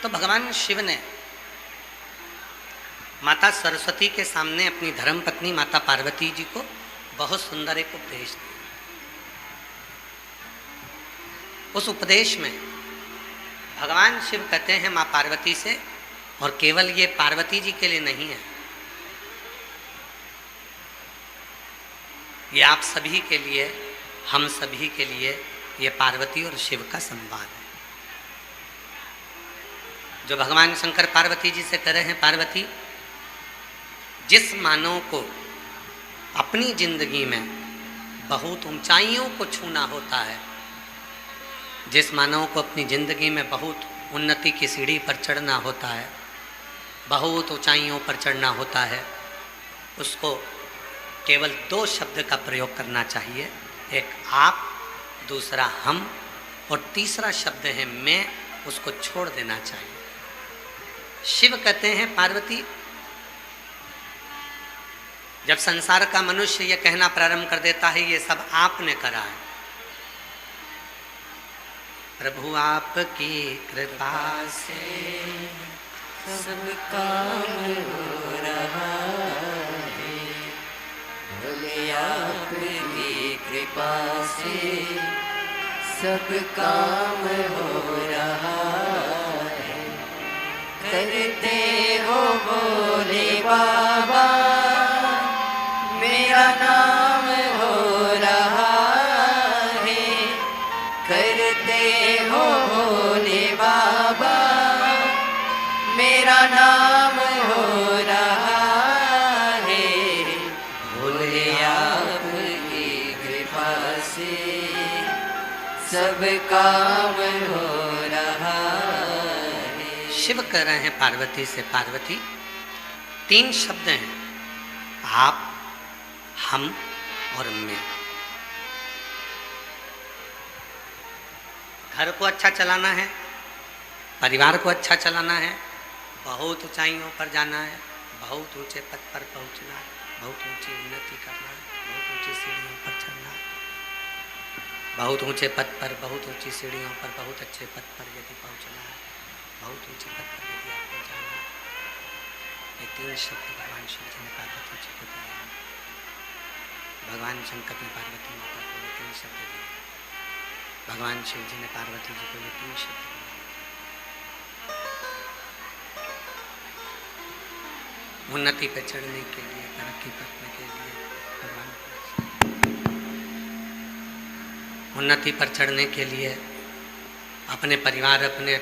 तो भगवान शिव ने माता सरस्वती के सामने अपनी धर्मपत्नी माता पार्वती जी को बहुत सुंदर एक उपदेश दिया। उस उपदेश में भगवान शिव कहते हैं माँ पार्वती से, और केवल ये पार्वती जी के लिए नहीं है, ये आप सभी के लिए, हम सभी के लिए ये पार्वती और शिव का संवाद है। जो भगवान शंकर पार्वती जी से कह रहे हैं, पार्वती, जिस मानव को अपनी जिंदगी में बहुत ऊंचाइयों को छूना होता है, जिस मानव को अपनी जिंदगी में बहुत उन्नति की सीढ़ी पर चढ़ना होता है, बहुत ऊंचाइयों पर चढ़ना होता है, उसको केवल 2 शब्द का प्रयोग करना चाहिए। एक आप, दूसरा हम, और तीसरा शब्द है मैं, उसको छोड़ देना चाहिए। शिव कहते हैं पार्वती, जब संसार का मनुष्य यह कहना प्रारंभ कर देता है ये सब आपने करा है, प्रभु आपकी कृपा से सब काम हो रहा है, भोले आपकी कृपा से सब काम हो रहा है। करते हो भोले बाबा मेरा नाम हो रहा है, करते हो भोले बाबा मेरा नाम हो रहा है, भोले आपकी कृपा से सब काम हो रहा है। शिव कह रहे हैं पार्वती से, पार्वती 3 शब्द हैं, आप, हम और मैं। घर को अच्छा चलाना है, परिवार को अच्छा चलाना है, बहुत ऊंचाइयों पर जाना है, बहुत ऊंचे पद पर पहुंचना है, बहुत ऊंची उन्नति करना है, बहुत ऊंची सीढ़ियों पर चढ़ना है, बहुत ऊंचे पद पर, बहुत ऊंची सीढ़ियों पर, बहुत अच्छे पद पर यदि पहुंचना है, बहुत ऊंचे पद पर यदि आपको जाना है, ये 3 शब्द भगवान शिव जी ने पार्वती जी को दिए हैं। भगवान शंकर ने पार्वती माता को ये 3 शब्द दिए, भगवान शिव जी ने पार्वती जी को ये 3 शब्द दिए। उन्नति पर चढ़ने के लिए, तरक्की करने के लिए भगवान, उन्नति पर चढ़ने के लिए, अपने परिवार, अपने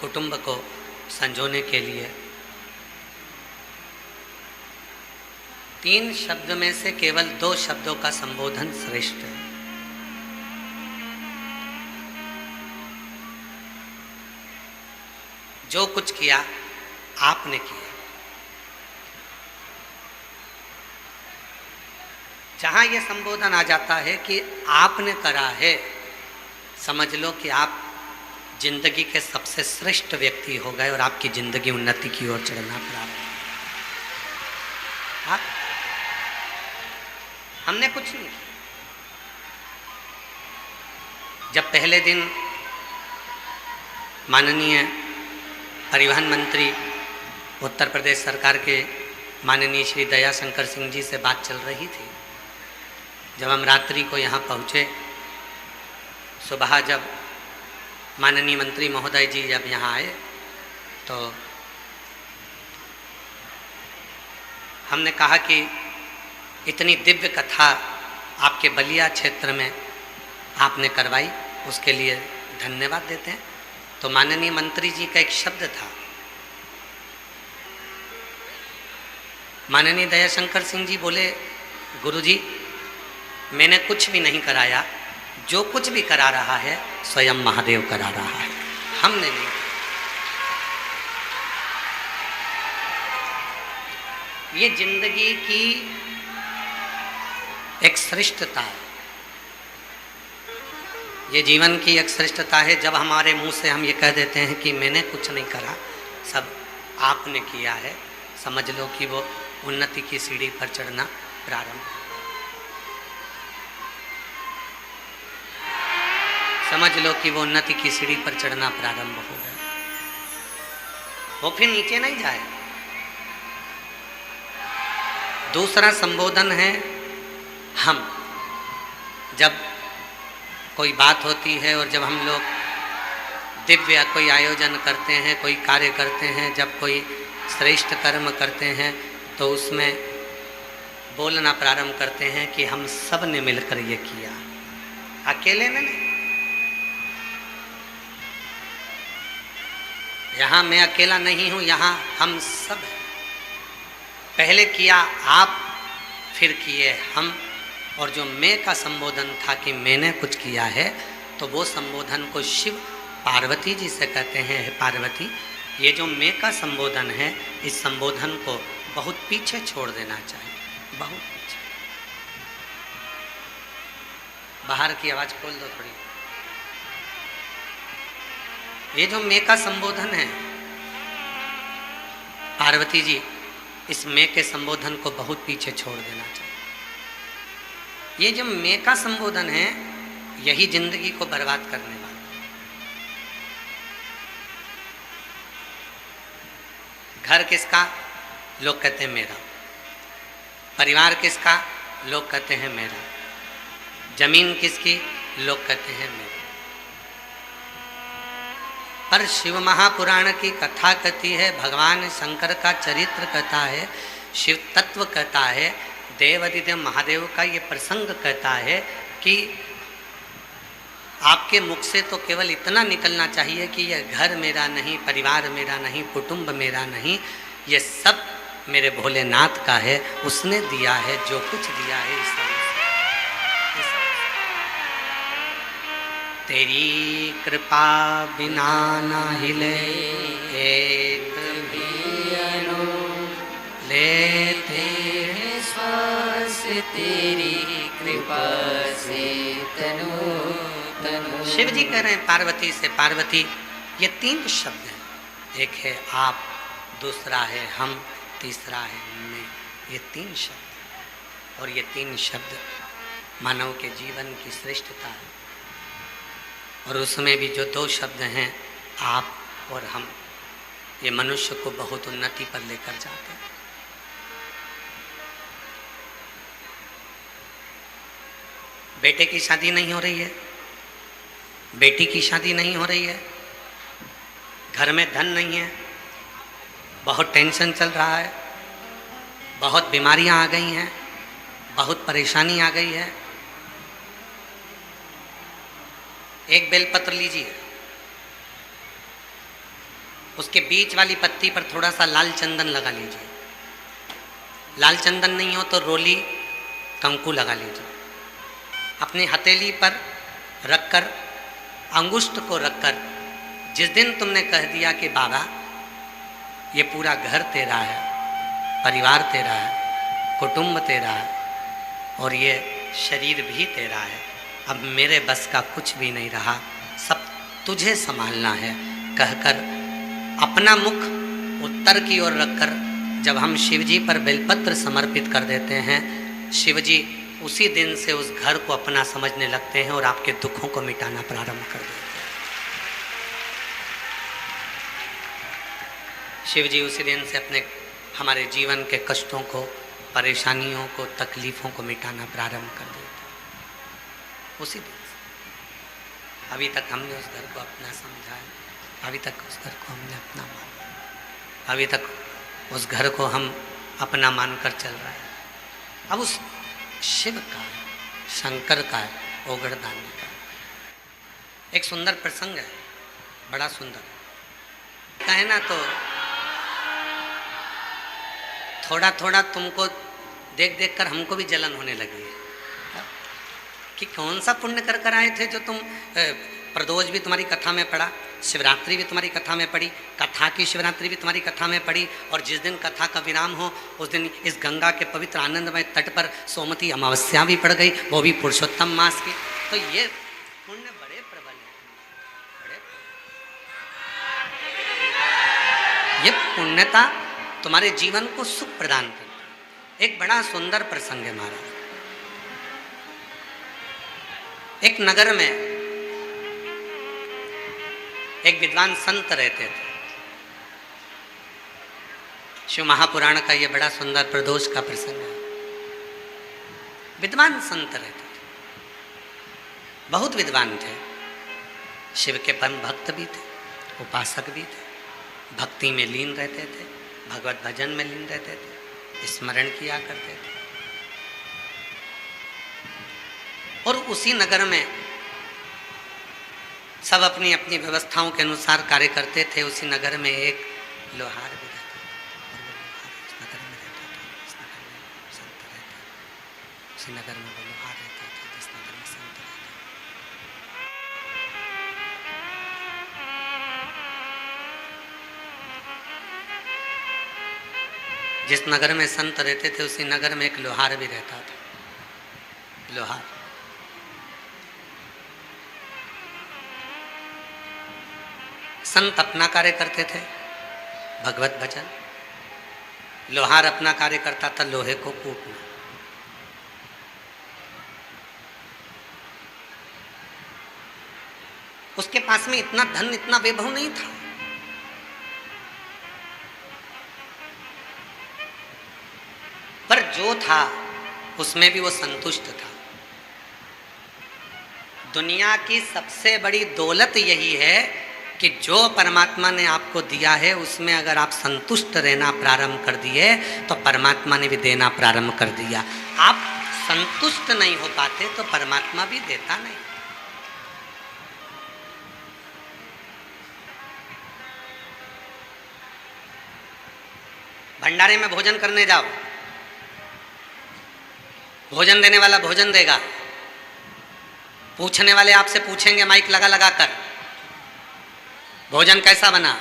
कुटुंब को संजोने के लिए 3 शब्द में से केवल 2 शब्दों का संबोधन श्रेष्ठ है। जो कुछ किया आपने किया। जहां यह संबोधन आ जाता है कि आपने करा है, समझ लो कि आप जिंदगी के सबसे श्रेष्ठ व्यक्ति हो गए और आपकी जिंदगी उन्नति की ओर चढ़ना प्रारंभ। हाँ, हमने कुछ नहीं किया। जब पहले दिन माननीय परिवहन मंत्री उत्तर प्रदेश सरकार के माननीय श्री दयाशंकर सिंह जी से बात चल रही थी, जब हम रात्रि को यहाँ पहुँचे, सुबह जब माननीय मंत्री महोदय जी जब यहाँ आए तो हमने कहा कि इतनी दिव्य कथा आपके बलिया क्षेत्र में आपने करवाई, उसके लिए धन्यवाद देते हैं। तो माननीय मंत्री जी का एक शब्द था, माननीय दयाशंकर सिंह जी बोले, गुरुजी मैंने कुछ भी नहीं कराया, जो कुछ भी करा रहा है स्वयं महादेव करा रहा है, हमने नहीं। ये जिंदगी की एक श्रेष्ठता है, ये जीवन की एक श्रेष्ठता है। जब हमारे मुंह से हम ये कह देते हैं कि मैंने कुछ नहीं करा, सब आपने किया है, समझ लो कि वो उन्नति की सीढ़ी पर चढ़ना प्रारंभ, समझ लो कि वो उन्नति की सीढ़ी पर चढ़ना प्रारंभ हो गया। वो फिर नीचे नहीं जाए। दूसरा संबोधन है हम। जब कोई बात होती है और जब हम लोग दिव्य कोई आयोजन करते हैं, कोई कार्य करते हैं, जब कोई श्रेष्ठ कर्म करते हैं, तो उसमें बोलना प्रारंभ करते हैं कि हम सब ने मिलकर ये किया, अकेले ने नहीं। यहाँ मैं अकेला नहीं हूँ, यहाँ हम सब हैं। पहले किया आप, फिर किए हम। और जो मैं का संबोधन था कि मैंने कुछ किया है, तो वो संबोधन को शिव पार्वती जी से कहते हैं, हे पार्वती, ये जो मैं का संबोधन है, इस संबोधन को बहुत पीछे छोड़ देना चाहिए, बहुत पीछे। बाहर की आवाज खोल दो थोड़ी। ये जो मैं का संबोधन है, पार्वती जी, इस मैं के संबोधन को बहुत पीछे छोड़ देना चाहिए। ये जो मैं का संबोधन है, यही जिंदगी को बर्बाद करने वाला। घर किसका? लोग कहते हैं मेरा। परिवार किसका? लोग कहते हैं मेरा। जमीन किसकी? लोग कहते हैं मेरा। पर शिव महापुराण की कथा कहती है, भगवान शंकर का चरित्र कहता है, शिव तत्व कहता है, देवादिदेव महादेव का ये प्रसंग कहता है कि आपके मुख से तो केवल इतना निकलना चाहिए कि यह घर मेरा नहीं, परिवार मेरा नहीं, कुटुंब मेरा नहीं, ये सब मेरे भोलेनाथ का है, उसने दिया है, जो कुछ दिया है इस सब। तेरी कृपा बिना ना हिले एक भी अणु, लेते हैं श्वास तेरी कृपा से तनु तनु। शिव जी कह रहे हैं पार्वती से, पार्वती ये तीन शब्द हैं, एक है आप, दूसरा है हम, तीसरा है मैं। ये तीन शब्द, और ये तीन शब्द मानव के जीवन की श्रेष्ठता है। और उसमें भी जो दो शब्द हैं, आप और हम, ये मनुष्य को बहुत उन्नति पर लेकर जाते हैं। बेटे की शादी नहीं हो रही है, बेटी की शादी नहीं हो रही है, घर में धन नहीं है, बहुत टेंशन चल रहा है, बहुत बीमारियां आ गई हैं, बहुत परेशानी आ गई है। एक बेलपत्र लीजिए, उसके बीच वाली पत्ती पर थोड़ा सा लाल चंदन लगा लीजिए। लाल चंदन नहीं हो तो रोली कंकु लगा लीजिए। अपनी हथेली पर रखकर, अंगुष्ठ को रखकर, जिस दिन तुमने कह दिया कि बाबा ये पूरा घर तेरा है, परिवार तेरा है, कुटुंब तेरा है, और ये शरीर भी तेरा है, अब मेरे बस का कुछ भी नहीं रहा, सब तुझे संभालना है, कहकर अपना मुख उत्तर की ओर रखकर जब हम शिवजी पर बेलपत्र समर्पित कर देते हैं, शिवजी उसी दिन से उस घर को अपना समझने लगते हैं और आपके दुखों को मिटाना प्रारंभ कर देते हैं। शिवजी उसी दिन से अपने हमारे जीवन के कष्टों को, परेशानियों को, तकलीफ़ों को मिटाना प्रारंभ कर देते हैं उसी दिन से। अभी तक हमने उस घर को अपना समझा है, अभी तक उस घर को हमने अपना माना, अभी तक उस घर को हम अपना मानकर चल रहे हैं। अब उस शिव का, शंकर का, ओगड़दानी का एक सुंदर प्रसंग है, बड़ा सुंदर कहना। तो थोड़ा थोड़ा तुमको देख देख कर हमको भी जलन होने लगी है कि कौन सा पुण्य कर कर आए थे जो तुम, प्रदोष भी तुम्हारी कथा में पढ़ा, शिवरात्रि भी तुम्हारी कथा में पढ़ी, कथा की शिवरात्रि भी तुम्हारी कथा में पढ़ी, और जिस दिन कथा का विराम हो उस दिन इस गंगा के पवित्र आनंदमय तट पर सोमवती अमावस्या भी पड़ गई, वो भी पुरुषोत्तम मास की। तो ये पुण्य बड़े प्रबल हैं, बड़े। ये पुण्यता तुम्हारे जीवन को सुख प्रदान करती है। एक बड़ा सुंदर प्रसंग है महाराज। एक नगर में एक विद्वान संत रहते थे। शिव महापुराण का ये बड़ा सुंदर प्रदोष का प्रसंग है। विद्वान संत रहते थे, बहुत विद्वान थे, शिव के परम भक्त भी थे, उपासक भी थे, भक्ति में लीन रहते थे, भगवत भजन में लीन रहते थे, स्मरण किया करते थे। और उसी नगर में सब अपनी अपनी व्यवस्थाओं के अनुसार कार्य करते थे। उसी नगर में एक लोहार भी रहता था, और वो लोहार इस नगर में रहता था, इस नगर में संत रहते, उसी नगर में वो लोहार रहता था जिस नगर में संत रहते। जिस नगर में संत रहते थे उसी नगर में एक लोहार भी रहता था। लोहार संत अपना कार्य करते थे, भगवत भजन। लोहार अपना कार्य करता था, लोहे को कूटना। उसके पास में इतना धन, इतना वैभव नहीं था, पर जो था उसमें भी वो संतुष्ट था। दुनिया की सबसे बड़ी दौलत यही है कि जो परमात्मा ने आपको दिया है उसमें अगर आप संतुष्ट रहना प्रारंभ कर दिए तो परमात्मा ने भी देना प्रारंभ कर दिया। आप संतुष्ट नहीं हो पाते तो परमात्मा भी देता नहीं। भंडारे में भोजन करने जाओ, भोजन देने वाला भोजन देगा, पूछने वाले आपसे पूछेंगे माइक लगा लगा कर, भोजन कैसा बना।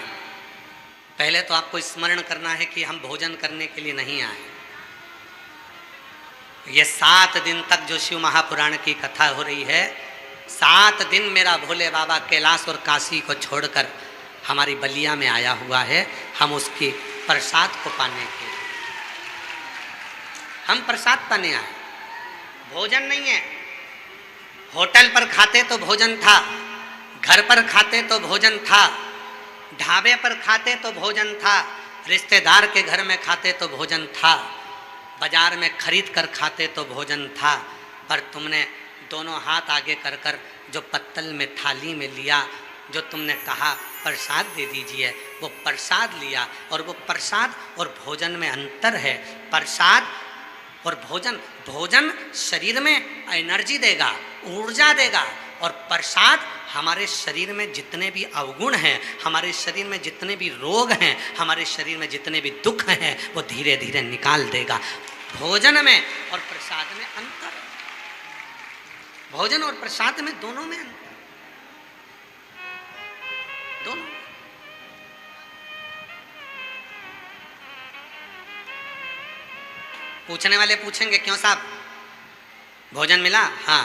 पहले तो आपको स्मरण करना है कि हम भोजन करने के लिए नहीं आए। ये 7 दिन तक जो शिव महापुराण की कथा हो रही है, 7 दिन मेरा भोले बाबा कैलाश और काशी को छोड़कर हमारी बलिया में आया हुआ है। हम उसकी प्रसाद को पाने के लिए, हम प्रसाद पाने आए, भोजन नहीं है। होटल पर खाते तो भोजन था, घर पर खाते तो भोजन था, ढाबे पर खाते तो भोजन था, रिश्तेदार के घर में खाते तो भोजन था, बाजार में खरीद कर खाते तो भोजन था। पर तुमने दोनों हाथ आगे कर कर जो पत्तल में थाली में लिया, जो तुमने कहा प्रसाद दे दीजिए, वो प्रसाद लिया। और वो प्रसाद और भोजन में अंतर है। प्रसाद और भोजन, भोजन शरीर में एनर्जी देगा, ऊर्जा देगा, और प्रसाद हमारे शरीर में जितने भी अवगुण हैं, हमारे शरीर में जितने भी रोग हैं, हमारे शरीर में जितने भी दुख हैं, वो धीरे धीरे निकाल देगा। भोजन में और प्रसाद में अंतर है। भोजन और प्रसाद में, दोनों में अंतर, दोनों। पूछने वाले पूछेंगे क्यों साहब, भोजन मिला? हाँ।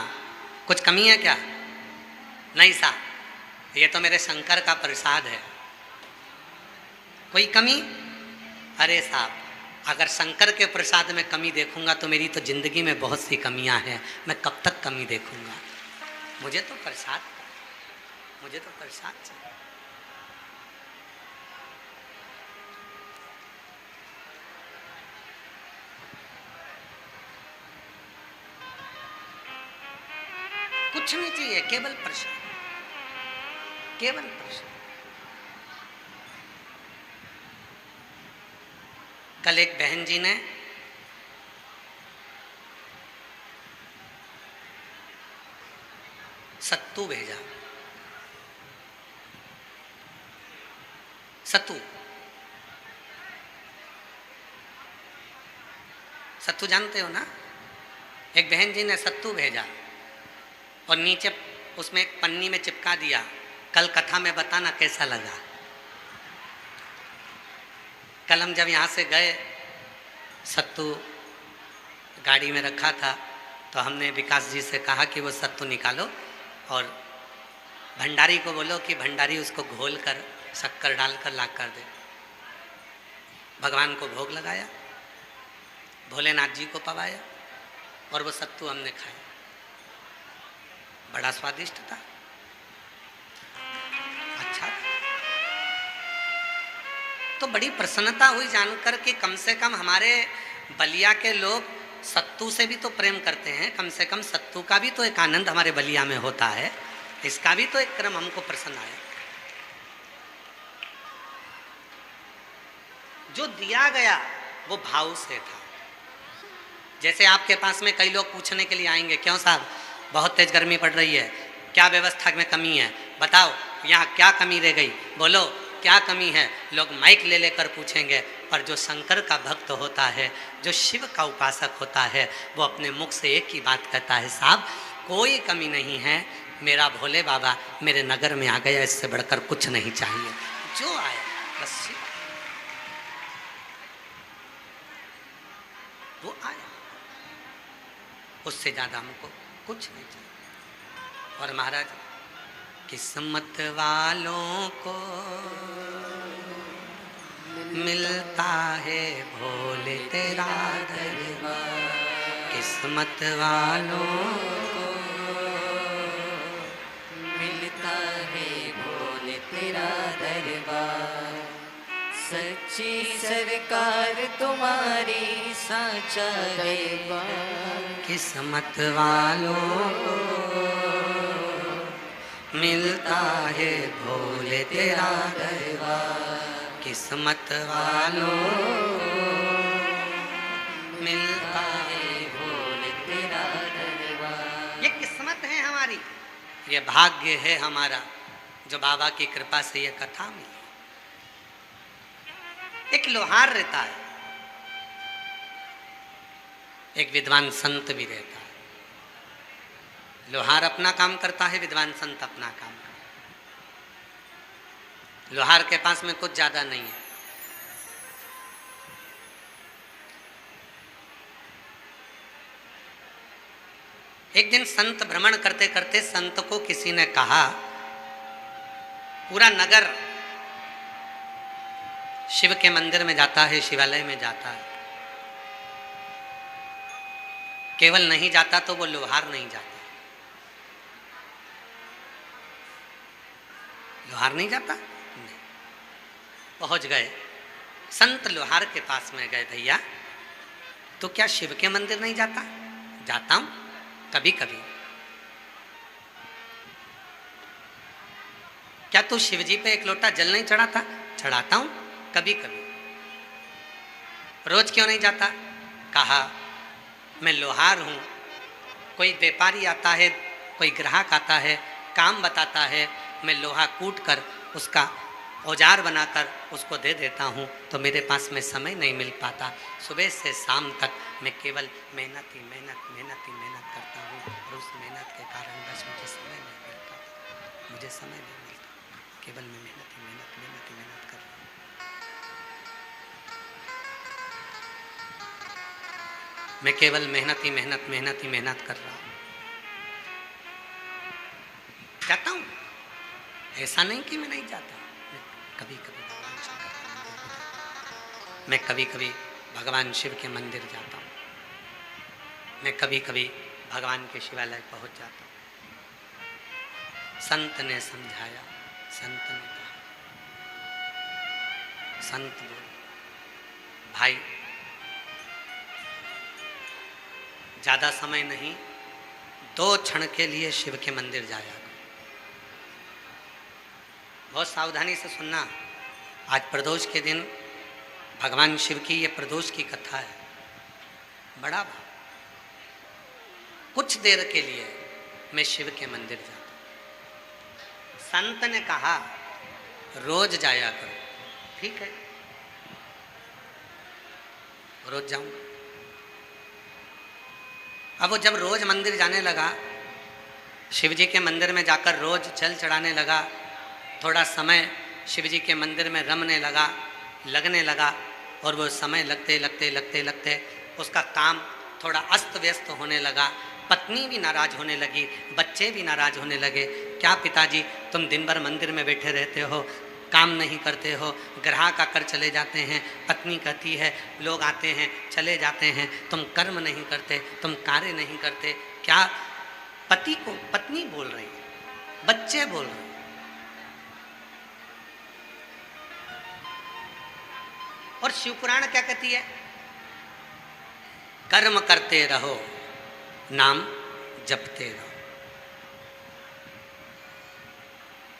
कुछ कमी है क्या? नहीं साहब, ये तो मेरे शंकर का प्रसाद है। कोई कमी? अरे साहब, अगर शंकर के प्रसाद में कमी देखूंगा तो मेरी तो जिंदगी में बहुत सी कमियां हैं, मैं कब तक कमी देखूंगा? मुझे तो प्रसाद, मुझे तो प्रसाद चाहिए। कुछ नहीं चाहिए, केवल प्रसाद, केवल प्रसाद। कल एक बहन जी ने सत्तू भेजा। सत्तू, सत्तू जानते हो ना? एक बहन जी ने सत्तू भेजा और नीचे उसमें एक पन्नी में चिपका दिया। कल कथा में बताना कैसा लगा। कल हम जब यहाँ से गए, सत्तू गाड़ी में रखा था, तो हमने विकास जी से कहा कि वो सत्तू निकालो और भंडारी को बोलो कि भंडारी उसको घोल कर शक्कर डालकर ला कर दे। भगवान को भोग लगाया, भोलेनाथ जी को पवाया और वो सत्तू हमने खाया। बड़ा स्वादिष्ट था, अच्छा था। तो बड़ी प्रसन्नता हुई जानकर कि कम से कम हमारे बलिया के लोग सत्तू से भी तो प्रेम करते हैं, कम से कम सत्तू का भी तो एक आनंद हमारे बलिया में होता है, इसका भी तो एक क्रम हमको प्रसन्न आया। जो दिया गया वो भाव से था। जैसे आपके पास में कई लोग पूछने के लिए आएंगे, क्यों साहब बहुत तेज गर्मी पड़ रही है, क्या व्यवस्था में कमी है, बताओ यहाँ क्या कमी रह गई, बोलो क्या कमी है। लोग माइक ले लेकर पूछेंगे, पर जो शंकर का भक्त होता है, जो शिव का उपासक होता है, वो अपने मुख से एक ही बात कहता है, साहब कोई कमी नहीं है, मेरा भोले बाबा मेरे नगर में आ गया, इससे बढ़कर कुछ नहीं चाहिए। जो आया बस शिव, वो आया, उससे ज़्यादा हमको कुछ नहीं चाहिए। और महाराज, किस्मत वालों को मिलता है भोले तेरा दरबार, किस्मत वालों को मिलता है भोले तेरा दरबार। सच्ची सरकार तुम्हारी साचा दरबार, किस्मत वालों को मिलता है भोले तेरा दरबार, किस्मत वालों को मिलता है भोले तेरा दरबार। ये किस्मत है हमारी, ये भाग्य है हमारा, जो बाबा की कृपा से ये कथा मिली। एक लोहार रहता है, एक विद्वान संत भी रहता है। लोहार अपना काम करता है, विद्वान संत अपना काम करता है। लोहार के पास में कुछ ज्यादा नहीं है, एक दिन संत भ्रमण करते करते संत को किसी ने कहा, पूरा नगर शिव के मंदिर में जाता है, शिवालय में जाता है, केवल नहीं जाता तो वो लोहार नहीं जाता। लोहार नहीं जाता? नहीं। पहुंच गए, संत लोहार के पास में गए, भैया तो क्या शिव के मंदिर नहीं जाता? जाता हूं कभी कभी। क्या तू शिव जी पे एक लोटा जल नहीं चढ़ाता? चढ़ाता हूं कभी कभी। रोज क्यों नहीं जाता? कहा, मैं लोहार हूं, कोई व्यापारी आता है, कोई ग्राहक आता है, काम बताता है, मैं लोहा कूट कर उसका औजार बनाकर उसको दे देता हूँ, तो मेरे पास में समय नहीं मिल पाता। सुबह से शाम तक मैं केवल मेहनत ही मेहनत करता हूँ, और उस मेहनत के कारण बस मुझे समय नहीं मिल पाता, मुझे समय नहीं मिलता, केवल मैं मेहनत ही मेहनत कर रहा हूँ। मैं केवल मेहनत ही मेहनत कर रहा हूँ। जाता हूँ, ऐसा नहीं कि मैं नहीं जाता, मैं कभी कभी भगवान शंकर के मंदिर में जाता हूँ, मैं कभी कभी भगवान शिव के मंदिर जाता हूँ, मैं कभी कभी भगवान के शिवालय पहुँच जाता हूँ। संत ने समझाया, संत ने कहा, संत बोल, भाई ज़्यादा समय नहीं, 2 क्षण के लिए शिव के मंदिर जाया। बहुत सावधानी से सुनना, आज प्रदोष के दिन भगवान शिव की ये प्रदोष की कथा है। बड़ा भाव, कुछ देर के लिए मैं शिव के मंदिर जाता हूँ। संत ने कहा रोज जाया करो। ठीक है, रोज जाऊंगा। अब वो जब रोज मंदिर जाने लगा, शिव जी के मंदिर में जाकर रोज जल चढ़ाने लगा, थोड़ा समय शिव जी के मंदिर में रमने लगा, लगने लगा, और वो समय लगते उसका काम थोड़ा अस्त व्यस्त होने लगा। पत्नी भी नाराज होने लगी, बच्चे भी नाराज होने लगे। क्या पिताजी, तुम दिन भर मंदिर में बैठे रहते हो, काम नहीं करते हो, ग्राहक आकर चले जाते हैं, पत्नी कहती है लोग आते हैं चले जाते हैं, तुम कर्म नहीं करते, तुम कार्य नहीं करते। क्या पति को पत्नी बोल रही है, बच्चे बोल रहे हैं। और शिव पुराण क्या कहती है? कर्म करते रहो, नाम जपते रहो।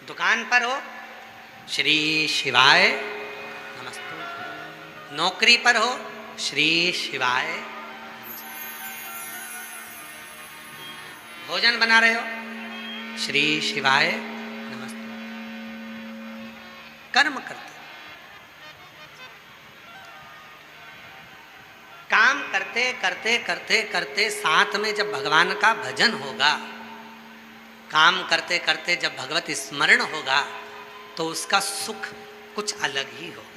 दुकान पर हो, श्री शिवाय नमस्ते। नौकरी पर हो, श्री शिवाय नमस्ते। भोजन बना रहे हो, श्री शिवाय नमस्ते। कर्म करते, काम करते करते करते करते साथ में जब भगवान का भजन होगा, काम करते करते जब भगवत स्मरण होगा, तो उसका सुख कुछ अलग ही होगा।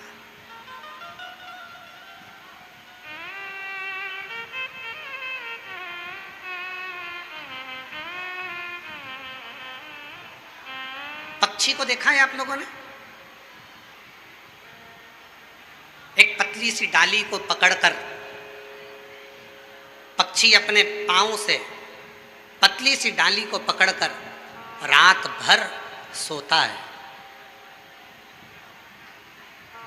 पक्षी को देखा है आप लोगों ने? एक पतली सी डाली को पकड़कर पक्षी अपने पांव से पतली सी डाली को पकड़कर रात भर सोता है।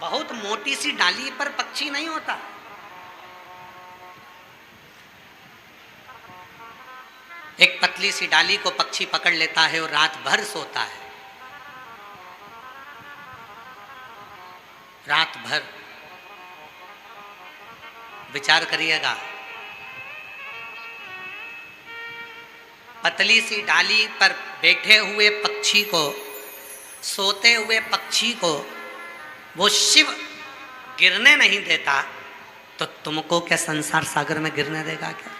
बहुत मोटी सी डाली पर पक्षी नहीं होता। एक पतली सी डाली को पक्षी पकड़ लेता है और रात भर सोता है। रात भर विचार करिएगा, पतली सी डाली पर बैठे हुए पक्षी को, सोते हुए पक्षी को वो शिव गिरने नहीं देता, तो तुमको क्या संसार सागर में गिरने देगा क्या?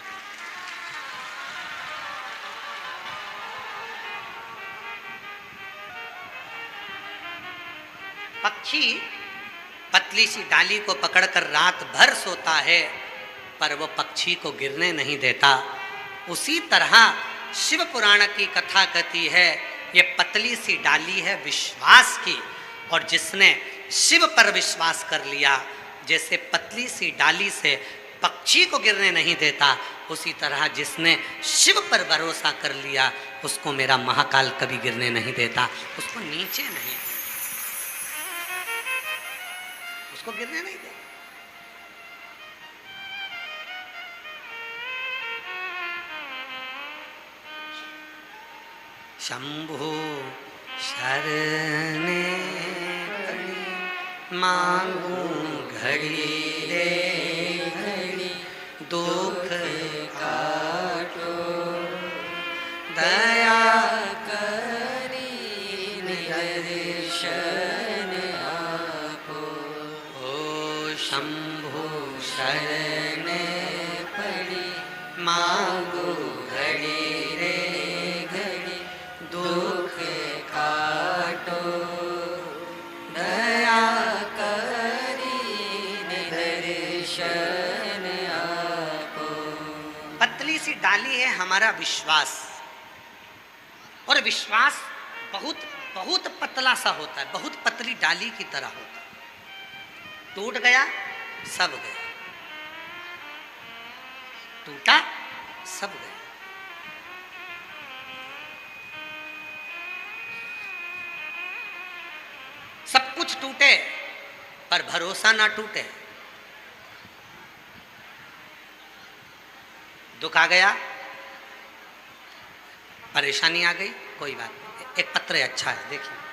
पक्षी पतली सी डाली को पकड़कर रात भर सोता है, पर वो पक्षी को गिरने नहीं देता। उसी तरह शिव पुराण की कथा कहती है, ये पतली सी डाली है विश्वास की, और जिसने शिव पर विश्वास कर लिया, जैसे पतली सी डाली से पक्षी को गिरने नहीं देता, उसी तरह जिसने शिव पर भरोसा कर लिया, उसको मेरा महाकाल कभी गिरने नहीं देता, उसको नीचे नहीं, उसको गिरने नहीं देता। शंभु शरणे पड़ी मांगू घड़ी रे घड़ी, दुख काटो दया करी दर्शन आपो। ओ शंभु शरणे पड़ी मांगू घड़ी रे घड़ी, दुख काटो दया करी दर्शन आपो। पतली सी डाली है हमारा विश्वास, और विश्वास बहुत बहुत पतला सा होता है, बहुत पतली डाली की तरह होता है। टूट गया सब गया, टूटा सब गया। सब कुछ टूटे पर भरोसा ना टूटे। दुख आ गया, परेशानी आ गई, कोई बात नहीं। एक पत्र अच्छा है, देखिए।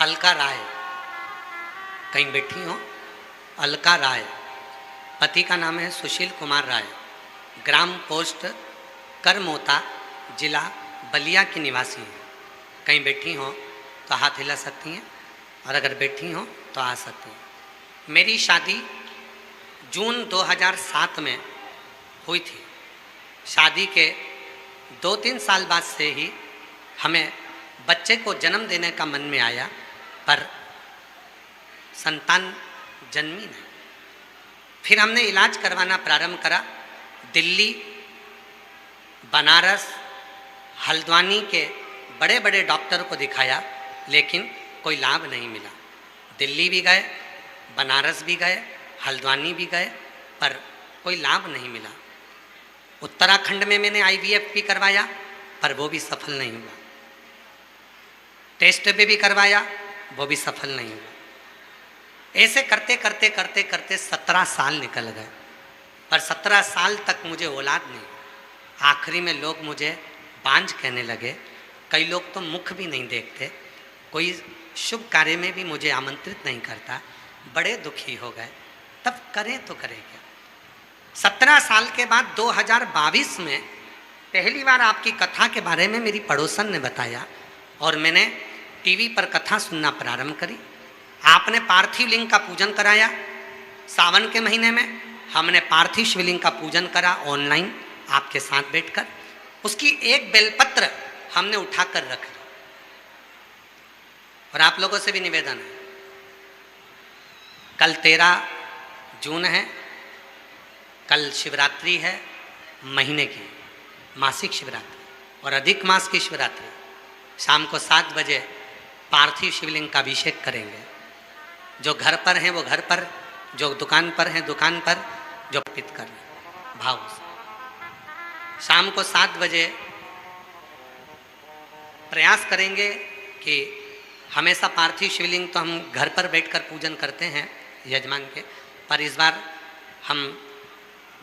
अलका राय कहीं बैठी हो? अलका राय, पति का नाम है सुशील कुमार राय, ग्राम पोस्ट करमोता, जिला बलिया की निवासी हैं। कहीं बैठी हो तो हाथ हिला सकती हैं, और अगर बैठी हो तो आ सकती हैं। मेरी शादी जून 2007 में हुई थी। शादी के 2-3 साल बाद से ही हमें बच्चे को जन्म देने का मन में आया, पर संतान जन्मी नहीं। फिर हमने इलाज करवाना प्रारंभ करा। दिल्ली, बनारस, हल्द्वानी के बड़े बड़े डॉक्टर को दिखाया, लेकिन कोई लाभ नहीं मिला। दिल्ली भी गए, बनारस भी गए, हल्द्वानी भी गए, पर कोई लाभ नहीं मिला। उत्तराखंड में मैंने IVF भी करवाया, पर वो भी सफल नहीं हुआ। टेस्ट भी करवाया, वो भी सफल नहीं हुआ। ऐसे करते करते करते करते 17 साल निकल गए, पर 17 साल तक मुझे औलाद नहीं। आखिरी में लोग मुझे बांझ कहने लगे। कई लोग तो मुख भी नहीं देखते, कोई शुभ कार्य में भी मुझे आमंत्रित नहीं करता। बड़े दुखी हो गए। तब करें तो करें क्या। 17 साल के बाद 2022 में पहली बार आपकी कथा के बारे में मेरी पड़ोसन ने बताया, और मैंने टीवी पर कथा सुनना प्रारंभ करी। आपने पार्थिव लिंग का पूजन कराया। सावन के महीने में हमने पार्थिव शिवलिंग का पूजन करा ऑनलाइन आपके साथ बैठकर। उसकी एक बेलपत्र हमने उठाकर रख ली। और आप लोगों से भी निवेदन है, कल 13 जून है, कल शिवरात्रि है, महीने की मासिक शिवरात्रि और अधिक मास की शिवरात्रि। शाम को 7 बजे पार्थिव शिवलिंग का अभिषेक करेंगे। जो घर पर हैं वो घर पर, जो दुकान पर हैं दुकान पर, जो अर्पित कर भाव से। शाम को 7 बजे प्रयास करेंगे कि हमेशा पार्थिव शिवलिंग तो हम घर पर बैठकर पूजन करते हैं यजमान के, पर इस बार हम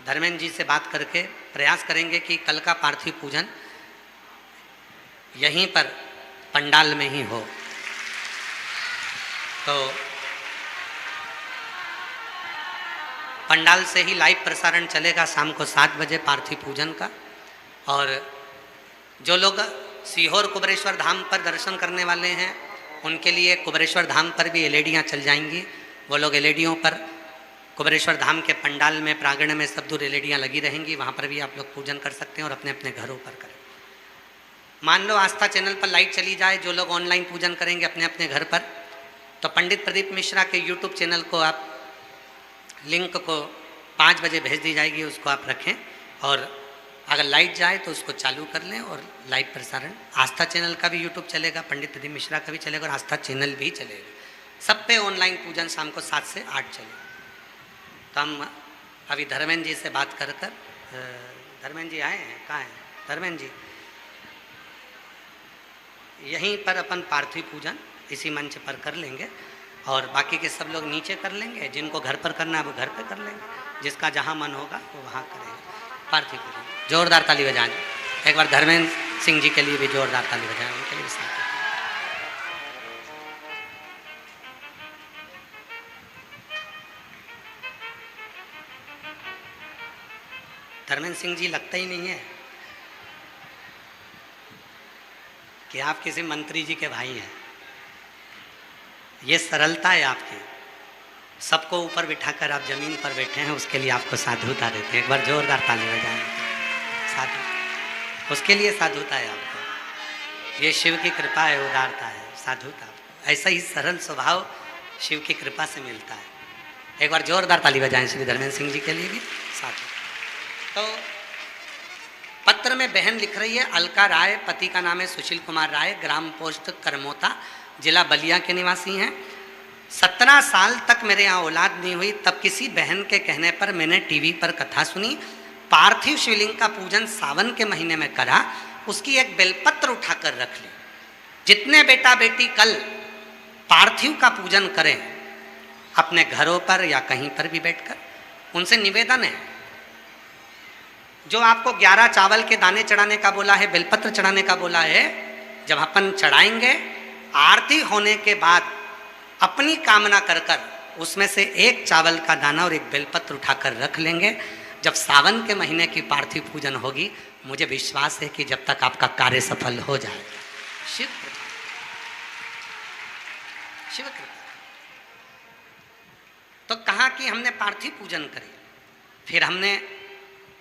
धर्मेंद्र जी से बात करके प्रयास करेंगे कि कल का पार्थिव पूजन यहीं पर पंडाल में ही हो। तो पंडाल से ही लाइव प्रसारण चलेगा शाम को 7 बजे पार्थिव पूजन का। और जो लोग सीहोर कुबेरेश्वर धाम पर दर्शन करने वाले हैं, उनके लिए कुबेरेश्वर धाम पर भी एलईडियाँ चल जाएंगी। वो लोग एलईडियों पर कुबेरेश्वर धाम के पंडाल में प्रांगण में सब दूर एलईडियाँ लगी रहेंगी, वहाँ पर भी आप लोग पूजन कर सकते हैं और अपने अपने घरों पर करें। मान लो आस्था चैनल पर लाइट चली जाए, जो लोग ऑनलाइन पूजन करेंगे अपने अपने घर पर, तो पंडित प्रदीप मिश्रा के यूट्यूब चैनल को आप लिंक को 5 बजे भेज दी जाएगी, उसको आप रखें। और अगर लाइट जाए तो उसको चालू कर लें और लाइव प्रसारण आस्था चैनल का भी यूट्यूब चलेगा, पंडित प्रदीप मिश्रा का भी चलेगा और आस्था चैनल भी चलेगा। सब पे ऑनलाइन पूजन शाम को 7 से 8 चलेगा। तो हम अभी धर्मेंद्र जी से बात कर कर, धर्मेंद्र जी आए हैं, कहाँ हैं धर्मेंद्र जी? यहीं पर अपन पार्थिव पूजन इसी मंच पर कर लेंगे और बाकी के सब लोग नीचे कर लेंगे। जिनको घर पर करना है वो घर पर कर लेंगे, जिसका जहाँ मन होगा वो वहाँ करेंगे पार्थिव पूजन। जोरदार ताली बजाएं एक बार धर्मेंद्र सिंह जी के लिए भी जोरदार ताली बजाएं, उनके लिए भी साथ। धर्मेंद्र सिंह जी लगता ही नहीं है कि आप किसी मंत्री जी के भाई हैं। ये सरलता है आपकी, सबको ऊपर बिठाकर आप जमीन पर बैठे हैं, उसके लिए आपको साधुता देते हैं। एक बार जोरदार ताली बजाएं साधु, उसके लिए साधुता है आपको। ये शिव की कृपा है, उदारता है, साधुता। ऐसा ही सरल स्वभाव शिव की कृपा से मिलता है। एक बार जोरदार ताली बजाएं श्री धर्मेंद्र सिंह जी के लिए भी साधु। तो पत्र में बहन लिख रही है, अलका राय, पति का नाम है सुशील कुमार राय, ग्राम पोस्ट करमोता, जिला बलिया के निवासी हैं। 17 साल तक मेरे यहाँ औलाद नहीं हुई, तब किसी बहन के कहने पर मैंने टीवी पर कथा सुनी। पार्थिव शिवलिंग का पूजन सावन के महीने में करा, उसकी एक बेलपत्र उठाकर रख ली। जितने बेटा बेटी कल पार्थिव का पूजन करें अपने घरों पर या कहीं पर भी बैठकर, उनसे निवेदन है, जो आपको 11 चावल के दाने चढ़ाने का बोला है, बेलपत्र चढ़ाने का बोला है, जब अपन चढ़ाएंगे आरती होने के बाद अपनी कामना कर कर उसमें से एक चावल का दाना और एक बेलपत्र उठाकर रख लेंगे। जब सावन के महीने की पार्थिव पूजन होगी, मुझे विश्वास है कि जब तक आपका कार्य सफल हो जाएगा। शिव कृपा, शिव कृपा। तो कहा कि हमने पार्थिव पूजन करे, फिर हमने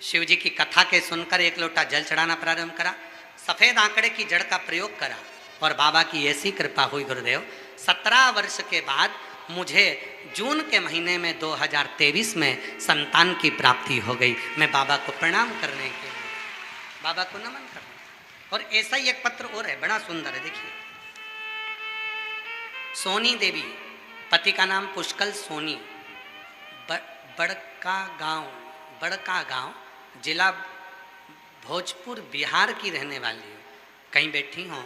शिव जी की कथा के सुनकर एक लोटा जल चढ़ाना प्रारंभ करा। सफेद आंकड़े की जड़ का प्रयोग करा और बाबा की ऐसी कृपा हुई गुरुदेव, 17 वर्ष के बाद मुझे जून के महीने में 2023 में संतान की प्राप्ति हो गई। मैं बाबा को प्रणाम करने के लिए, बाबा को नमन करने। और ऐसा ही एक पत्र और है, बड़ा सुंदर है, देखिए। सोनी देवी, पति का नाम पुष्कल सोनी, बड़का गांव, जिला भोजपुर, बिहार की रहने वाली हो। कहीं बैठी हो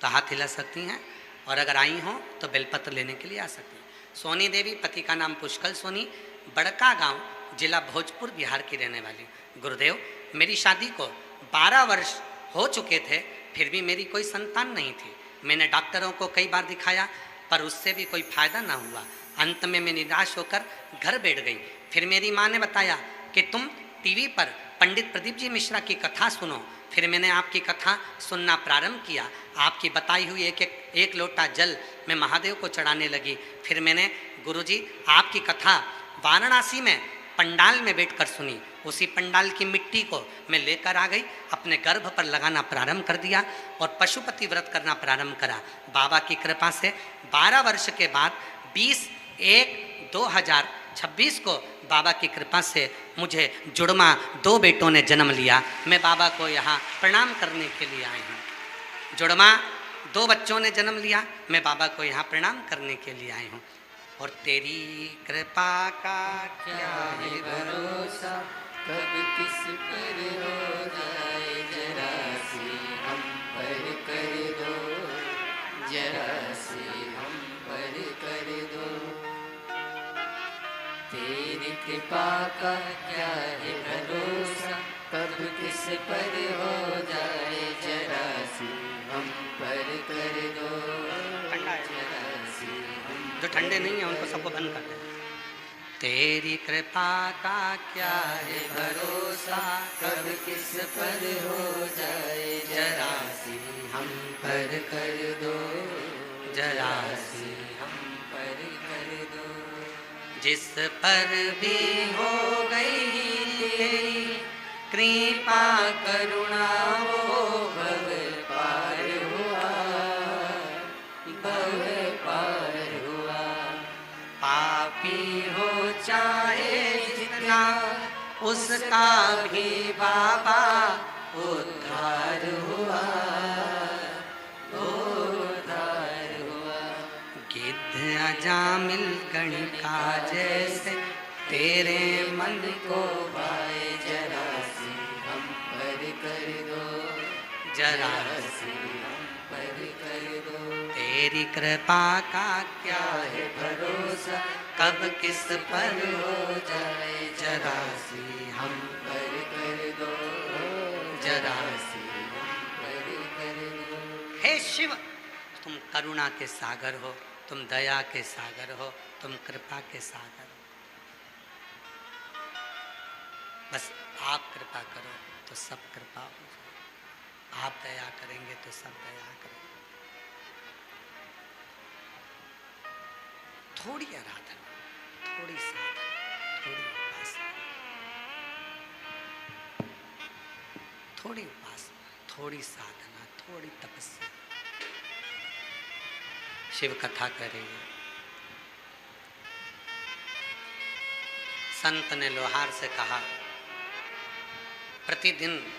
तो हाथ हिला सकती हैं, और अगर आई हो तो बेलपत्र लेने के लिए आ सकती हैं। सोनी देवी, पति का नाम पुष्कल सोनी, बड़का गांव, जिला भोजपुर, बिहार की रहने वाली। गुरुदेव, मेरी शादी को 12 वर्ष हो चुके थे, फिर भी मेरी कोई संतान नहीं थी। मैंने डॉक्टरों को कई बार दिखाया, पर उससे भी कोई फायदा ना हुआ। अंत में मैं निराश होकर घर बैठ गई। फिर मेरी माँ ने बताया कि तुम टीवी पर पंडित प्रदीप जी मिश्रा की कथा सुनो। फिर मैंने आपकी कथा सुनना प्रारंभ किया। आपकी बताई हुई एक लोटा जल मैं महादेव को चढ़ाने लगी। फिर मैंने गुरुजी आपकी कथा वाराणसी में पंडाल में बैठकर सुनी। उसी पंडाल की मिट्टी को मैं लेकर आ गई, अपने गर्भ पर लगाना प्रारंभ कर दिया और पशुपति व्रत करना प्रारंभ करा। बाबा की कृपा से 12 वर्ष के बाद 20/1/2026 को बाबा की कृपा से मुझे जुड़वा 2 बेटों ने जन्म लिया। मैं बाबा को यहाँ प्रणाम करने के लिए आई हूँ। जुड़वा 2 बच्चों ने जन्म लिया, मैं बाबा को यहाँ प्रणाम करने के लिए आई हूँ। और तेरी कृपा का क्या है भरोसा, कब किस पर हो जाए, जरा सी हम पर कर दो, जरा सी हम पर कर दो। तेरी कृपा का क्या है भरोसा, कब किस पर हो जाए, जरा सी हम पर कर दो, जरा सी हम। जो ठंडे नहीं है उनको सबको बंद कर दे। तेरी कृपा का क्या है भरोसा, कब किस पर हो जाए, जरा सी हम पर कर दो, जरा सी हम पर कर दो। जिस पर भी हो गई तेरी कृपा करुणा वो भव पार हुआ, भव पार हुआ। पापी हो चाहे जितना, उसका भी बाबा उद्धार हुआ, उद्धार हुआ। गिद्ध अजामिल गणिका जैसे तेरे मन को भाए, जरा सी हम पर कर दो, जरा सी हम पर कर दो। तेरी कृपा का क्या है भरोसा, कब किस पर हो जाए, जरा सी हम पर कर दो, जरा सी हम पर कर दो। हे शिव, तुम करुणा के सागर हो, तुम दया के सागर हो, तुम कृपा के सागर हो। बस आप कृपा करो तो सब कृपा हो जाए, आप दया करेंगे तो सब दया करेंगे। थोड़ी आराधना, थोड़ी साधना, थोड़ी उपासना, थोड़ी उपासना, थोड़ी साधना, थोड़ी तपस्या, शिव कथा करेंगे। संत ने लोहार से कहा, प्रतिदिन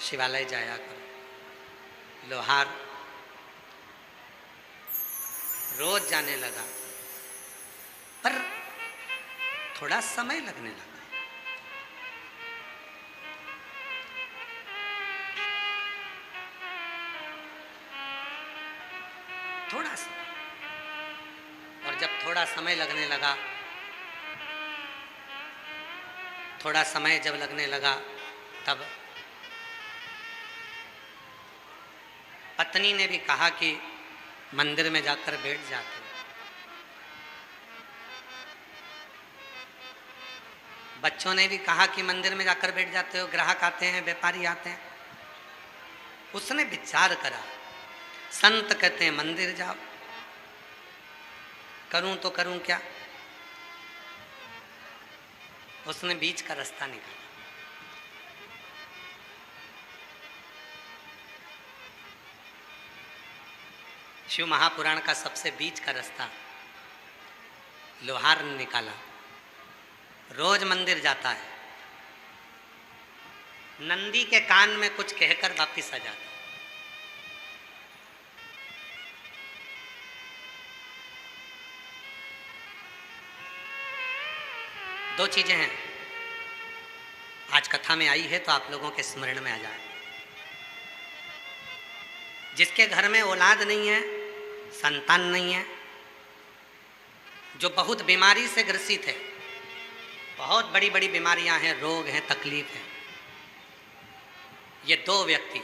शिवालय जाया करो। लोहार रोज जाने लगा, पर थोड़ा समय लगने लगा। थोड़ा सा, और जब थोड़ा समय लगने लगा, थोड़ा समय जब लगने लगा, तब पत्नी ने भी कहा कि मंदिर में जाकर बैठ जाते। बच्चों ने भी कहा कि मंदिर में जाकर बैठ जाते हो, ग्राहक आते हैं, व्यापारी आते हैं। उसने विचार करा, संत कहते हैं मंदिर जाओ, करूं तो करूं क्या। उसने बीच का रास्ता निकाला। शिव महापुराण का सबसे बीच का रास्ता लोहार ने निकाला, रोज मंदिर जाता है, नंदी के कान में कुछ कहकर वापिस आ जाता। दो चीजें हैं, आज कथा में आई है तो आप लोगों के स्मरण में आ जाए। जिसके घर में औलाद नहीं है, संतान नहीं है, जो बहुत बीमारी से ग्रसित है, बहुत बड़ी बड़ी बीमारियां हैं, रोग हैं, तकलीफ है, ये दो व्यक्ति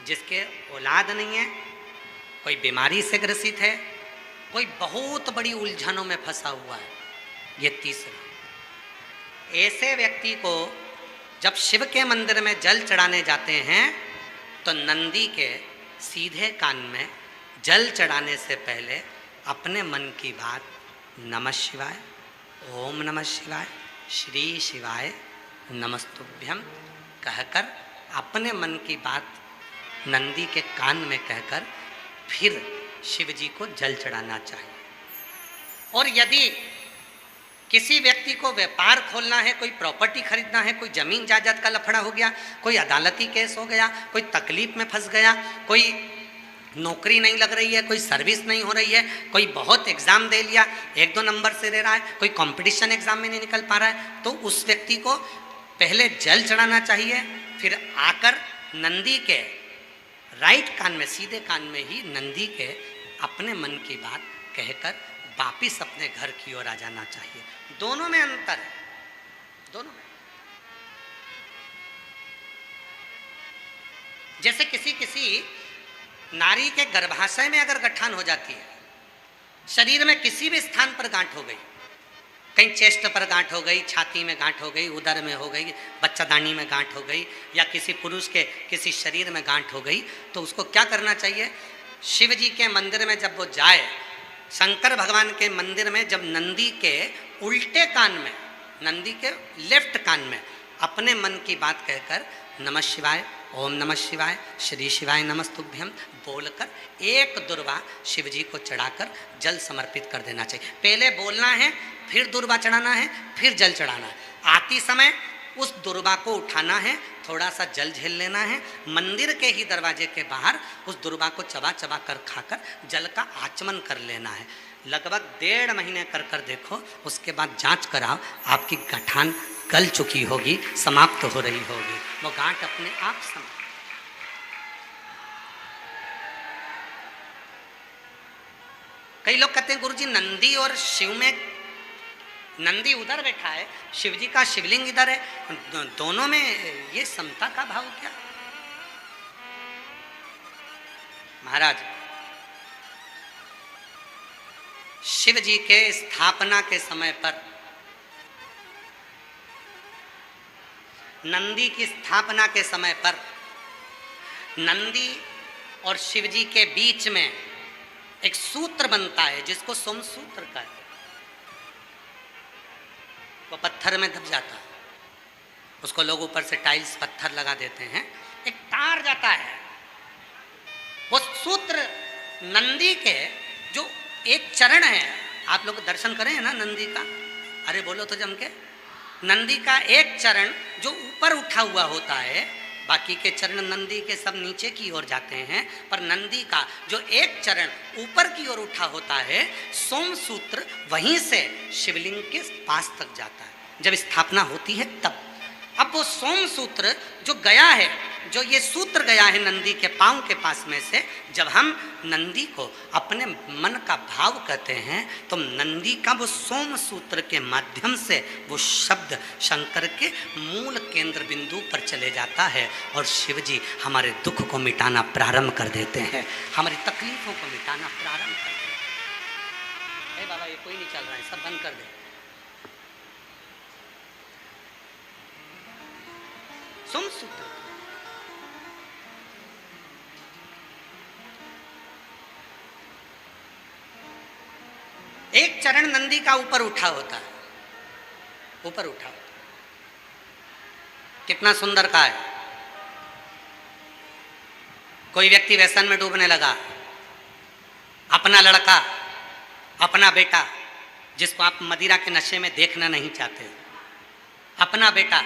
जिसके औलाद नहीं है, कोई बीमारी से ग्रसित है, कोई बहुत बड़ी उलझनों में फंसा हुआ है, ये तीसरा। ऐसे व्यक्ति को जब शिव के मंदिर में जल चढ़ाने जाते हैं तो नंदी के सीधे कान में जल चढ़ाने से पहले अपने मन की बात नमः शिवाय, ओम नमः शिवाय, श्री शिवाय नमस्तुभ्यम कहकर अपने मन की बात नंदी के कान में कहकर फिर शिव जी को जल चढ़ाना चाहिए। और यदि किसी व्यक्ति को व्यापार खोलना है, कोई प्रॉपर्टी खरीदना है, कोई जमीन जायदाद का लफड़ा हो गया, कोई अदालती केस हो गया, कोई तकलीफ में फंस गया, कोई नौकरी नहीं लग रही है, कोई सर्विस नहीं हो रही है, कोई बहुत एग्जाम दे लिया, 1-2 नंबर से दे रहा है, कोई कंपटीशन एग्जाम में नहीं निकल पा रहा है, तो उस व्यक्ति को पहले जल चढ़ाना चाहिए, फिर आकर नंदी के राइट कान में, सीधे कान में ही नंदी के अपने मन की बात कहकर वापिस अपने घर की ओर आ जाना चाहिए। दोनों में अंतर है, दोनों में। जैसे किसी नारी के गर्भाशय में अगर गठान हो जाती है, शरीर में किसी भी स्थान पर गांठ हो गई, कहीं चेस्ट पर गांठ हो गई, छाती में गांठ हो गई, उदर में हो गई, बच्चादानी में गांठ हो गई, या किसी पुरुष के किसी शरीर में गांठ हो गई, तो उसको क्या करना चाहिए? शिव जी के मंदिर में जब वो जाए, शंकर भगवान के मंदिर में जब नंदी के उल्टे कान में, नंदी के लेफ्ट कान में अपने मन की बात कहकर नमः शिवाय, ओम नमः शिवाय, श्री शिवाय नमस्तुभ्यम बोलकर एक दुर्वा शिव जी को चढ़ाकर जल समर्पित कर देना चाहिए। पहले बोलना है, फिर दुर्वा चढ़ाना है, फिर जल चढ़ाना है। आती समय उस दुर्वा को उठाना है, थोड़ा सा जल झेल लेना है, मंदिर के ही दरवाजे के बाहर उस दुर्वा को चबा चबा कर खाकर जल का आचमन कर लेना है। लगभग 1.5 महीने कर कर देखो, उसके बाद जांच कराओ, आपकी गठान गल चुकी होगी, समाप्त हो रही होगी, वो गांठ अपने आप समाप्त। कई लोग कहते हैं गुरुजी नंदी और शिव में, नंदी उधर बैठा है, शिव जी का शिवलिंग इधर है, दोनों में ये समता का भाव क्या? महाराज, शिव जी के स्थापना के समय पर, नंदी की स्थापना के समय पर, नंदी और शिव जी के बीच में एक सूत्र बनता है जिसको सोम सूत्र कहते हैं। वो पत्थर में दब जाता है, उसको लोग ऊपर से टाइल्स पत्थर लगा देते हैं, एक तार जाता है। वो सूत्र नंदी के जो एक चरण है, आप लोग दर्शन करें ना नंदी का, अरे बोलो तो जम के, नंदी का एक चरण जो ऊपर उठा हुआ होता है, बाकी के चरण नंदी के सब नीचे की ओर जाते हैं, पर नंदी का जो एक चरण ऊपर की ओर उठा होता है, सोम सूत्र वहीं से शिवलिंग के पास तक जाता है जब स्थापना होती है तब। अब वो सोम सूत्र जो गया है, जो ये सूत्र गया है नंदी के पांव के पास में से, जब हम नंदी को अपने मन का भाव कहते हैं तो नंदी का वो सोम सूत्र के माध्यम से वो शब्द शंकर के मूल केंद्र बिंदु पर चले जाता है और शिव जी हमारे दुख को मिटाना प्रारंभ कर देते हैं, हमारी तकलीफों को मिटाना प्रारंभ कर देते हैं। अरे बाबा ये कोई नहीं चल रहा है, सब बंद कर दे। सोम सूत्र एक चरण नंदी का ऊपर उठा होता है, ऊपर उठा होता है। कितना सुंदर का है। कोई व्यक्ति व्यसन में डूबने लगा, अपना लड़का, अपना बेटा जिसको आप मदिरा के नशे में देखना नहीं चाहते हो, अपना बेटा,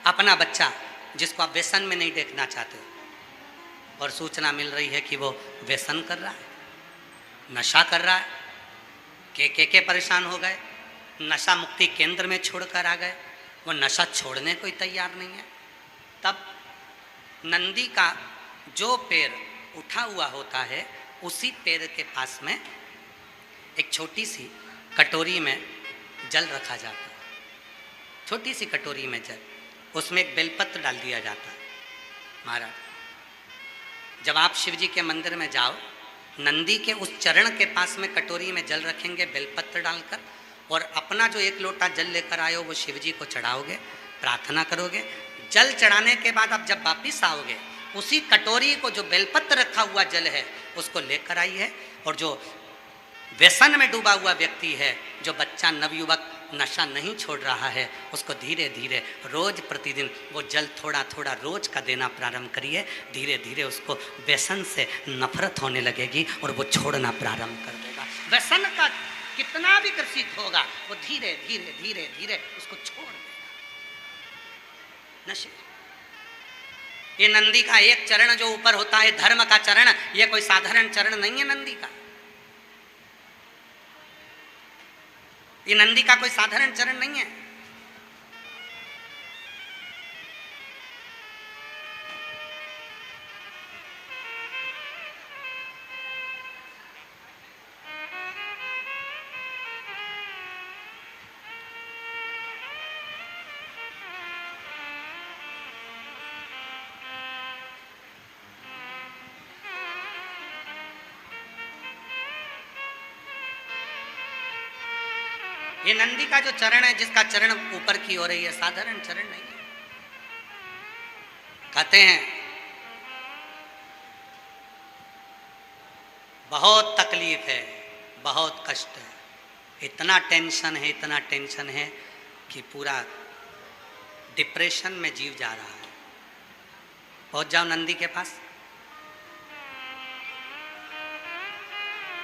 अपना बच्चा जिसको आप व्यसन में नहीं देखना चाहते हो, और सूचना मिल रही है कि वो व्यसन कर रहा है, नशा कर रहा है, के परेशान हो गए, नशा मुक्ति केंद्र में छोड़कर आ गए, वो नशा छोड़ने को ही तैयार नहीं है। तब नंदी का जो पैर उठा हुआ होता है उसी पैर के पास में एक छोटी सी कटोरी में जल रखा जाता है, छोटी सी कटोरी में जल, उसमें एक बेलपत्र डाल दिया जाता है। महाराज, जब आप शिव जी के मंदिर में जाओ, नंदी के उस चरण के पास में कटोरी में जल रखेंगे बेलपत्र डालकर, और अपना जो एक लोटा जल लेकर आए हो वो शिव जी को चढ़ाओगे, प्रार्थना करोगे। जल चढ़ाने के बाद आप जब वापिस आओगे, उसी कटोरी को जो बेलपत्र रखा हुआ जल है उसको लेकर आइए, और जो व्यसन में डूबा हुआ व्यक्ति है, जो बच्चा नवयुवक नशा नहीं छोड़ रहा है, उसको धीरे धीरे रोज प्रतिदिन वो जल थोड़ा थोड़ा रोज का देना प्रारंभ करिए। धीरे धीरे उसको व्यसन से नफरत होने लगेगी और वो छोड़ना प्रारंभ कर देगा। व्यसन का कितना भी ग्रसित होगा वो धीरे धीरे धीरे धीरे उसको छोड़ देगा। नशे, ये नंदी का एक चरण जो ऊपर होता है धर्म का चरण, ये कोई साधारण चरण नहीं है नंदी का। ये नंदी का कोई साधारण चरण नहीं है। ये नंदी का जो चरण है, जिसका चरण ऊपर की हो रही है, साधारण चरण नहीं है। कहते हैं बहुत तकलीफ है, बहुत कष्ट है, इतना टेंशन है, इतना टेंशन है कि पूरा डिप्रेशन में जीव जा रहा है। पहुंच जाओ नंदी के पास,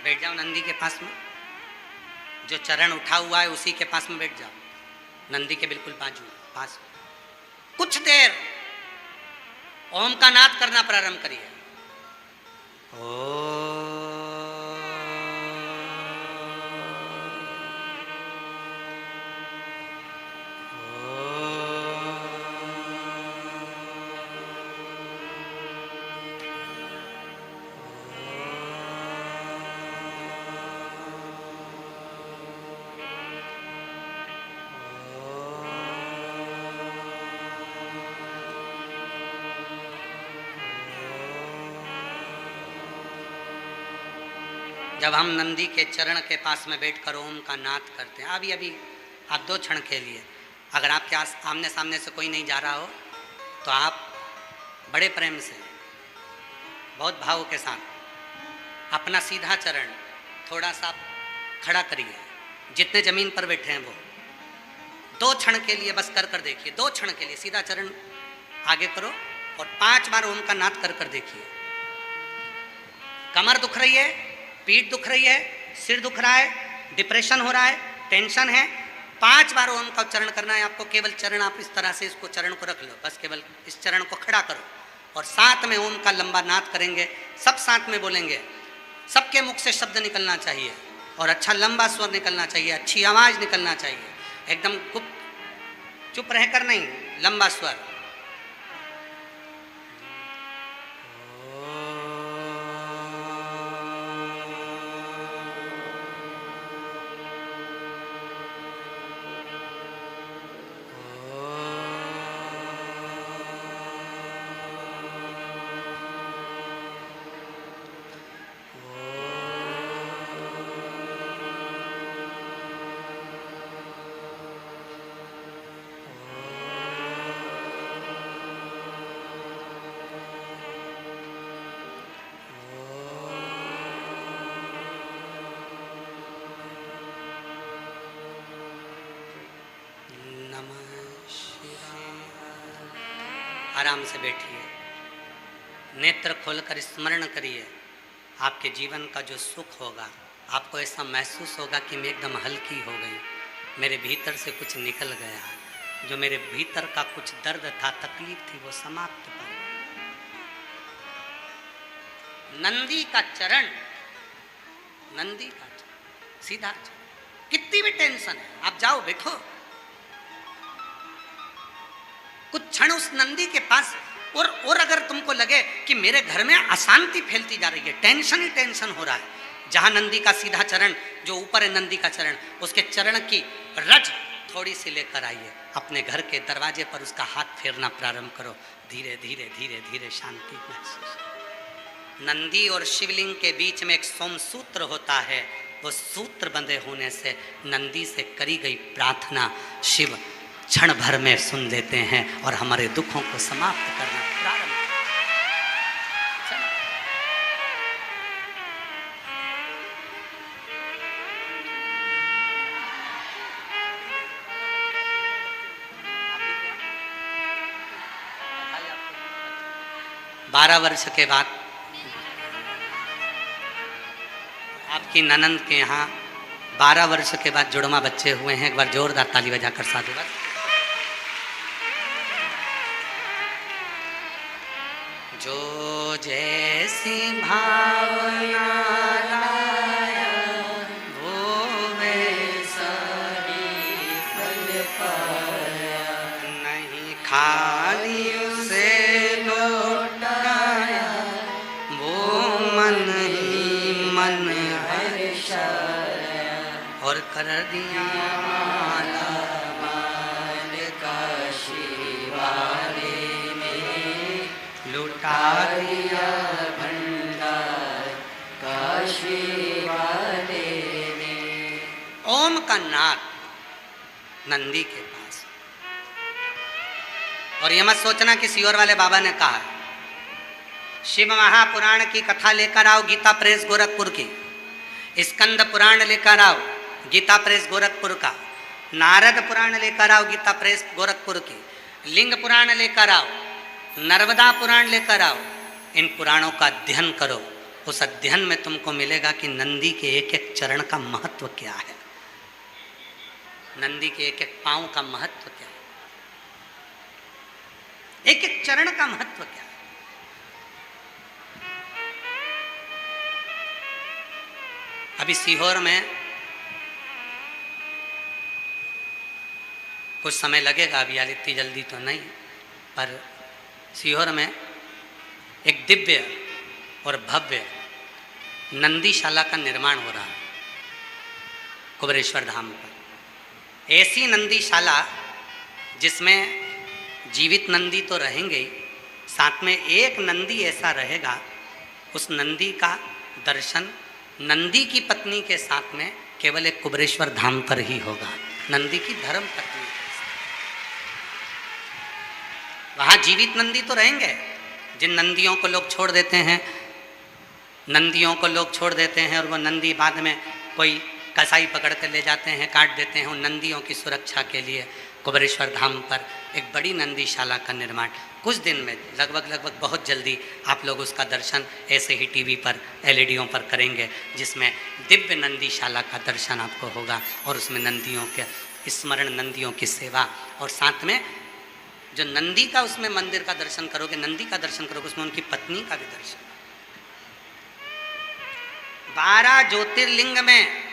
बैठ जाओ नंदी के पास में, जो चरण उठा हुआ है उसी के पास में बैठ जाओ, नंदी के बिल्कुल बाजू पास। कुछ देर ओम का नाद करना प्रारंभ करिए। ओ जब हम नंदी के चरण के पास में बैठकर ओम का नाद करते हैं, अभी अभी आप 2 क्षण के लिए, अगर आपके आमने सामने से कोई नहीं जा रहा हो तो आप बड़े प्रेम से, बहुत भाव के साथ अपना सीधा चरण थोड़ा सा खड़ा करिए, जितने जमीन पर बैठे हैं वो 2 क्षण के लिए बस कर देखिए। 2 क्षण के लिए सीधा चरण आगे करो और 5 बार ओम का नाद कर देखिए। कमर दुख रही है, पीठ दुख रही है, सिर दुख रहा है, डिप्रेशन हो रहा है, टेंशन है, 5 बार ओम का उच्चारण करना है आपको। केवल चरण आप इस तरह से इसको चरण को रख लो, बस केवल इस चरण को खड़ा करो और साथ में ओम का लंबा नाद करेंगे। सब साथ में बोलेंगे, सबके मुख से शब्द निकलना चाहिए और अच्छा लंबा स्वर निकलना चाहिए, अच्छी आवाज निकलना चाहिए, एकदम गुप्त चुप रहकर नहीं, लंबा स्वर। आराम से बैठिए, नेत्र खोलकर स्मरण करिए आपके जीवन का जो सुख होगा, आपको ऐसा महसूस होगा कि मैं एकदम हल्की हो गई, मेरे भीतर से कुछ निकल गया, जो मेरे भीतर का कुछ दर्द था, तकलीफ थी, वो समाप्त हो। नंदी का चरण, नंदी का चरण, सीधा चरण। कितनी भी टेंशन है, आप जाओ बैठो, कुछ क्षण उस नंदी के पास, और अगर तुमको लगे कि मेरे घर में अशांति फैलती जा रही है, टेंशन ही टेंशन हो रहा है, जहां नंदी का सीधा चरण, जो ऊपर है नंदी का चरण, उसके चरण की रज थोड़ी सी लेकर आइए, अपने घर के दरवाजे पर उसका हाथ फेरना प्रारंभ करो, धीरे धीरे धीरे धीरे शांति महसूस। नंदी और शिवलिंग के बीच में एक सोमसूत्र होता है, वो सूत्र बंधे होने से नंदी से करी गई प्रार्थना शिव क्षण भर में सुन लेते हैं और हमारे दुखों को समाप्त करना प्रारंभ। बारह वर्ष के बाद आपकी ननंद के यहाँ 12 वर्ष के बाद जुड़वा बच्चे हुए हैं। एक बार जोरदार ताली बजाकर साधुवाद। जो जैसी भावना लाया वो वैसा ही फल पाया, नहीं खाली उसे लौटाया, वो मन ही मन हर्षाया, और कर दिया माला माल काशी वाले ने, लुटा दिया भंडार काशी वाले ने। ओम का नाद नंदी के पास, और ये मत सोचना कि सीहोर वाले बाबा ने कहा। शिव महापुराण की कथा लेकर आओ गीता प्रेस गोरखपुर की, स्कंद पुराण लेकर आओ गीता प्रेस गोरखपुर का, नारद पुराण लेकर आओ गीता प्रेस गोरखपुर की, लिंग पुराण लेकर आओ, नर्मदा पुराण लेकर आओ। इन पुराणों का अध्ययन करो, उस अध्ययन में तुमको मिलेगा कि नंदी के एक एक चरण का महत्व क्या है, नंदी के एक एक पांव का महत्व क्या है, एक एक चरण का महत्व क्या है। अभी सीहोर में कुछ समय लगेगा, अभी यार इतनी जल्दी तो नहीं, पर सीहोर में एक दिव्य और भव्य नंदीशाला का निर्माण हो रहा है कुबेरेश्वर धाम पर। ऐसी नंदीशाला जिसमें जीवित नंदी तो रहेंगे ही, साथ में एक नंदी ऐसा रहेगा, उस नंदी का दर्शन नंदी की पत्नी के साथ में केवल एक कुबेरेश्वर धाम पर ही होगा, नंदी की धर्म पत्नी। वहाँ जीवित नंदी तो रहेंगे, जिन नंदियों को लोग छोड़ देते हैं, नंदियों को लोग छोड़ देते हैं और वो नंदी बाद में कोई कसाई पकड़ कर ले जाते हैं, काट देते हैं, उन नंदियों की सुरक्षा के लिए कुबेरेश्वर धाम पर एक बड़ी नंदीशाला का निर्माण कुछ दिन में, लगभग बहुत जल्दी आप लोग उसका दर्शन ऐसे ही टीवी पर एलईडीओं पर करेंगे, जिसमें दिव्य नंदीशाला का दर्शन आपको होगा और उसमें नंदियों के स्मरण, नंदियों की सेवा, और साथ में जो नंदी का उसमें मंदिर का दर्शन करोगे, नंदी का दर्शन करोगे, उसमें उनकी पत्नी का भी दर्शन। 12 ज्योतिर्लिंग में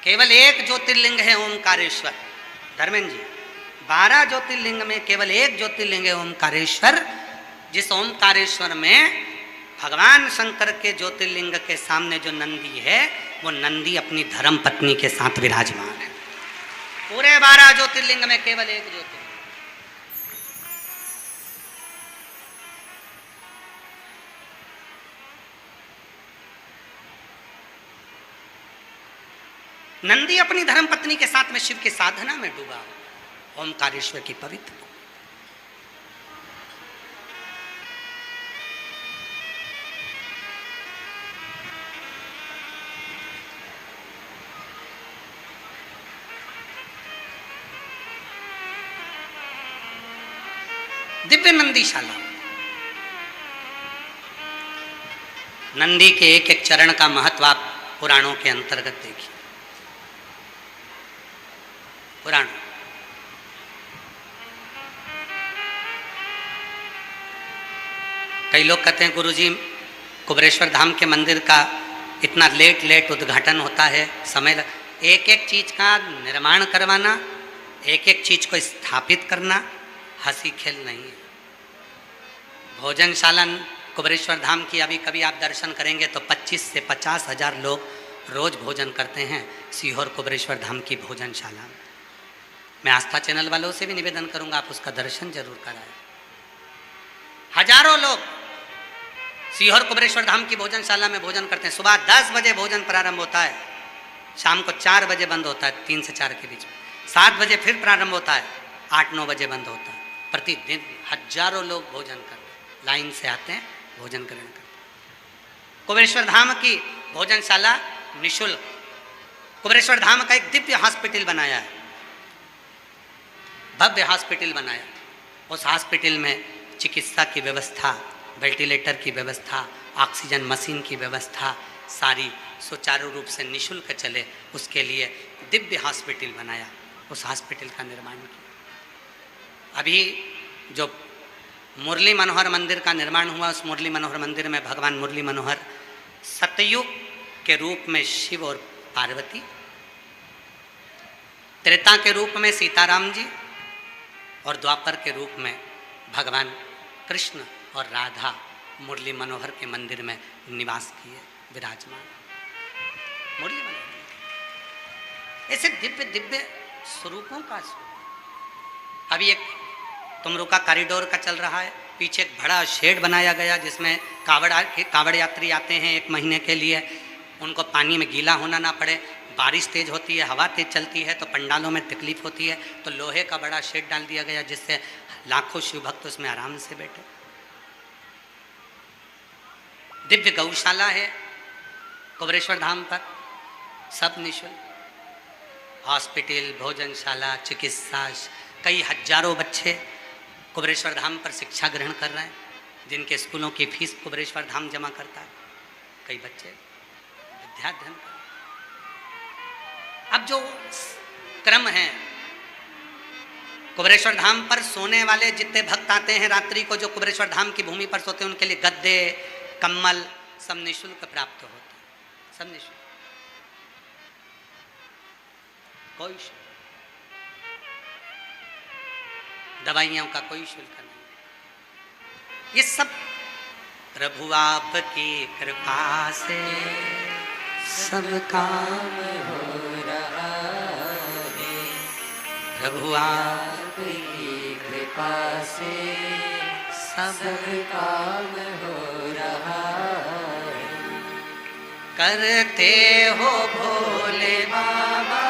केवल एक ज्योतिर्लिंग है ओमकारेश्वर। धर्मेंद्र जी, 12 ज्योतिर्लिंग में केवल एक ज्योतिर्लिंग है ओमकारेश्वर, जिस ओमकारेश्वर में भगवान शंकर के ज्योतिर्लिंग के सामने जो नंदी है, वो नंदी अपनी धर्म पत्नी के साथ विराजमान है। पूरे 12 ज्योतिर्लिंग में केवल एक ज्योतिर्लिंग। नंदी अपनी धर्म पत्नी के साथ में शिव की साधना में डूबा, ओमकारेश्वर की पवित्र। दिव्य नंदीशाला, नंदी के एक एक चरण का महत्व आप पुराणों के अंतर्गत देखिए। पुराण कई लोग कहते हैं गुरुजी कुबेरेश्वर धाम के मंदिर का इतना लेट उद्घाटन होता है, समय एक एक चीज का निर्माण करवाना, एक एक चीज को स्थापित करना हंसी खेल नहीं है। भोजनशाला कुबेरेश्वर धाम की अभी कभी आप दर्शन करेंगे तो 25 से 50 हजार लोग रोज भोजन करते हैं सीहोर कुबेरेश्वर धाम की भोजनशाला में। मैं आस्था चैनल वालों से भी निवेदन करूंगा आप उसका दर्शन जरूर कराएं। हजारों लोग सीहोर कुबेरेश्वर धाम की भोजनशाला में भोजन करते हैं। सुबह 10 बजे भोजन प्रारंभ होता है, शाम को 4 बजे बंद होता है, 3 से 4 के बीच में 7 बजे फिर प्रारंभ होता है, 8-9 बजे बंद होता है। प्रतिदिन हजारों लोग भोजन करते लाइन से आते हैं, भोजन ग्रहण करते हैं। कुबेरेश्वर धाम की भोजनशाला निःशुल्क, कुबेरेश्वर धाम का एक दिव्य हॉस्पिटल बनाया है, भव्य हॉस्पिटल बनाया। उस हॉस्पिटल में चिकित्सा की व्यवस्था, वेंटिलेटर की व्यवस्था, ऑक्सीजन मशीन की व्यवस्था सारी सुचारू रूप से निःशुल्क चले, उसके लिए दिव्य हॉस्पिटल बनाया, उस हॉस्पिटल का निर्माण किया। अभी जो मुरली मनोहर मंदिर का निर्माण हुआ, उस मुरली मनोहर मंदिर में भगवान मुरली मनोहर सतयुग के रूप में शिव और पार्वती, त्रेता के रूप में सीताराम जी और द्वापर के रूप में भगवान कृष्ण और राधा मुरली मनोहर के मंदिर में निवास किए, विराजमान मुरली मनोहर। ऐसे दिव्य दिव्य स्वरूपों का स्वरूप। अभी एक तुमरू का कॉरिडोर का चल रहा है, पीछे एक बड़ा शेड बनाया गया जिसमें कावड़ यात्री आते हैं 1 महीने के लिए, उनको पानी में गीला होना ना पड़े। बारिश तेज होती है, हवा तेज चलती है तो पंडालों में तकलीफ होती है, तो लोहे का बड़ा शेड डाल दिया गया जिससे लाखों शिव भक्त उसमें आराम से बैठे। दिव्य गौशाला है कुबेरेश्वर धाम पर, सब निःशुल्क। हॉस्पिटल, भोजनशाला, चिकित्सा, कई हजारों बच्चे कुबेरेश्वर धाम पर शिक्षा ग्रहण कर रहे हैं, जिनके स्कूलों की फीस कुबेरेश्वर धाम जमा करता है। कई बच्चे विद्याध्ययन कर। अब जो क्रम है, कुबेरेश्वर धाम पर सोने वाले जितने भक्त आते हैं रात्रि को, जो कुबेरेश्वर धाम की भूमि पर सोते हैं, उनके लिए गद्दे, कम्बल सब निःशुल्क प्राप्त होते हैं, सब निःशुल्क, कोई शुल्क, दवाइयों का कोई शुल्क नहीं। ये सब प्रभु आपकी कृपा से सब काम हो रहा है, प्रभु आपकी कृपा से सब काम हो रहा है। करते हो भोले बाबा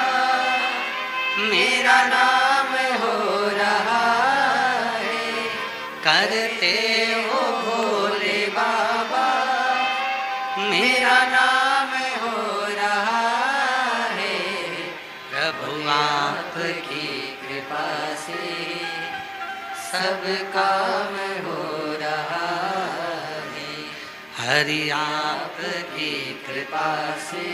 मेरा नाम हो रहा है, करते हो भोले बाबा मेरा नाम हो रहा है, प्रभु आपकी कृपा से सब काम हो रहा है, हरि आपकी कृपा से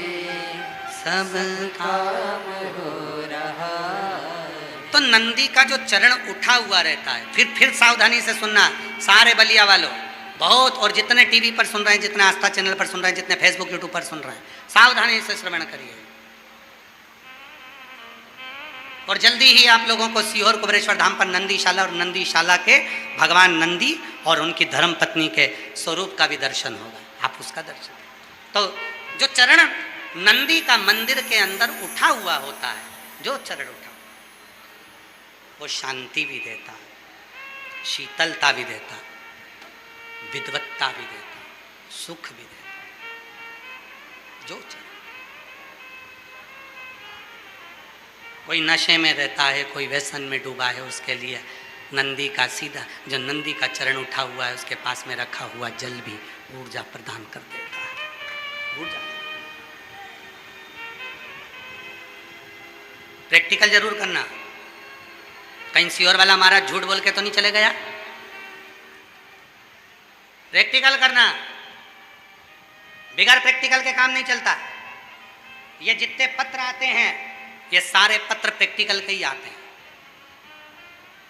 सब काम हो रहा है। तो नंदी का जो चरण उठा हुआ रहता है, फिर सावधानी से सुनना सारे बलिया वालों, बहुत, और जितने टीवी पर सुन रहे हैं, जितने आस्था चैनल पर सुन रहे हैं, जितने फेसबुक यूट्यूब पर सुन रहे हैं, सावधानी से श्रवण करिए। और जल्दी ही आप लोगों को सीहोर कुबेरेश्वर धाम पर नंदीशाला और नंदीशाला के भगवान नंदी और उनकी धर्म पत्नी के स्वरूप का भी दर्शन होगा, आप उसका दर्शन। तो जो चरण नंदी का मंदिर के अंदर उठा हुआ होता है, जो चरण उठा वो शांति भी देता है, शीतलता भी देता है, विद्वत्ता भी देता है, सुख भी देता है। जो चरण, कोई नशे में रहता है, कोई व्यसन में डूबा है, उसके लिए नंदी का सीधा जो नंदी का चरण उठा हुआ है उसके पास में रखा हुआ जल भी ऊर्जा प्रदान कर देता है। ऊर्जा प्रैक्टिकल जरूर करना, कहीं सीहोर वाला महाराज झूठ बोल के तो नहीं चले गया, प्रैक्टिकल करना। बिगैर प्रैक्टिकल के काम नहीं चलता। ये जितने पत्र आते हैं ये सारे पत्र प्रैक्टिकल के ही आते हैं।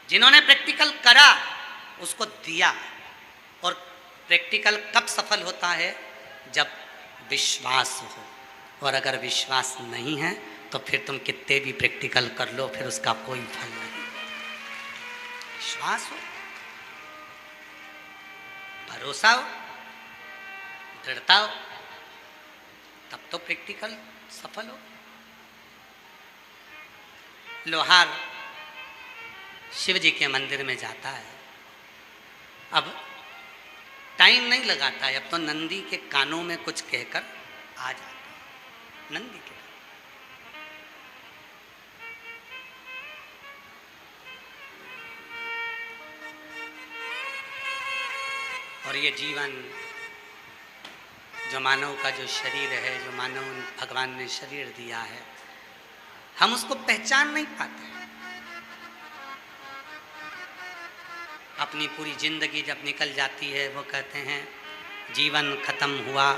जिन्होंने प्रैक्टिकल करा उसको दिया। और प्रैक्टिकल कब सफल होता है? जब विश्वास हो। और अगर विश्वास नहीं है तो फिर तुम कितने भी प्रैक्टिकल कर लो, फिर उसका कोई फल नहीं। विश्वास हो, भरोसा हो, दृढ़ता हो, तब तो प्रैक्टिकल सफल हो। लोहार शिव जी के मंदिर में जाता है, अब टाइम नहीं लगाता है, अब तो नंदी के कानों में कुछ कहकर आ जाता है। नंदी के और ये जीवन जो मानव का जो शरीर है, जो मानव भगवान ने शरीर दिया है, हम उसको पहचान नहीं पाते। अपनी पूरी जिंदगी जब निकल जाती है, वो कहते हैं जीवन खत्म हुआ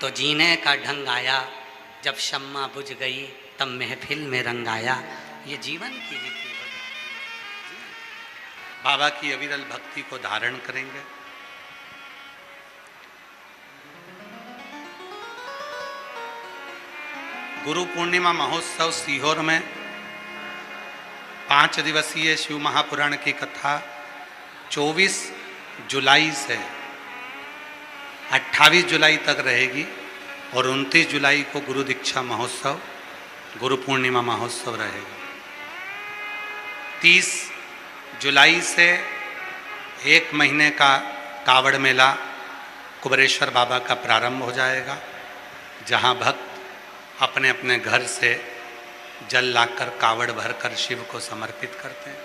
तो जीने का ढंग आया, जब शम्मा बुझ गई तब महफिल में रंग आया। ये जीवन की रीति हो जाती है। बाबा की अविरल भक्ति को धारण करेंगे। गुरु पूर्णिमा महोत्सव सीहोर में 5 दिवसीय शिव महापुराण की कथा 24 जुलाई से 28 जुलाई तक रहेगी और 29 जुलाई को गुरु दीक्षा महोत्सव, गुरु पूर्णिमा महोत्सव रहेगा। 30 जुलाई से 1 महीने का कावड़ मेला कुबरेश्वर बाबा का प्रारंभ हो जाएगा, जहां भक्त अपने अपने घर से जल लाकर कावड़ भरकर शिव को समर्पित करते हैं।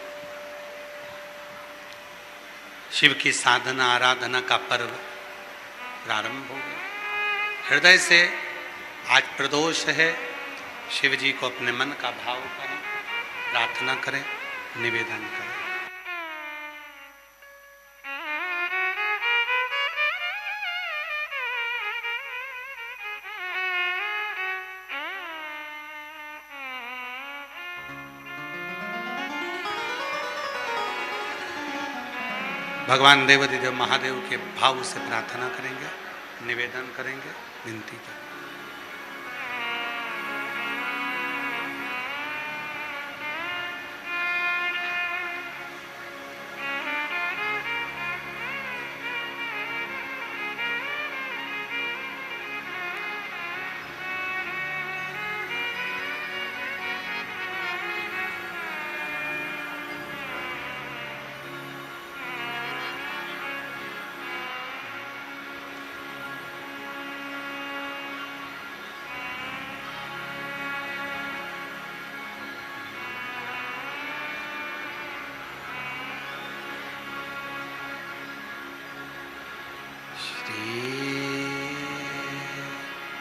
शिव की साधना आराधना का पर्व प्रारंभ हो गया। हृदय से आज प्रदोष है, शिव जी को अपने मन का भाव करें, प्रार्थना करें, निवेदन करें। भगवान देवाधिदेव महादेव के भाव से प्रार्थना करेंगे, निवेदन करेंगे, विनती करेंगे।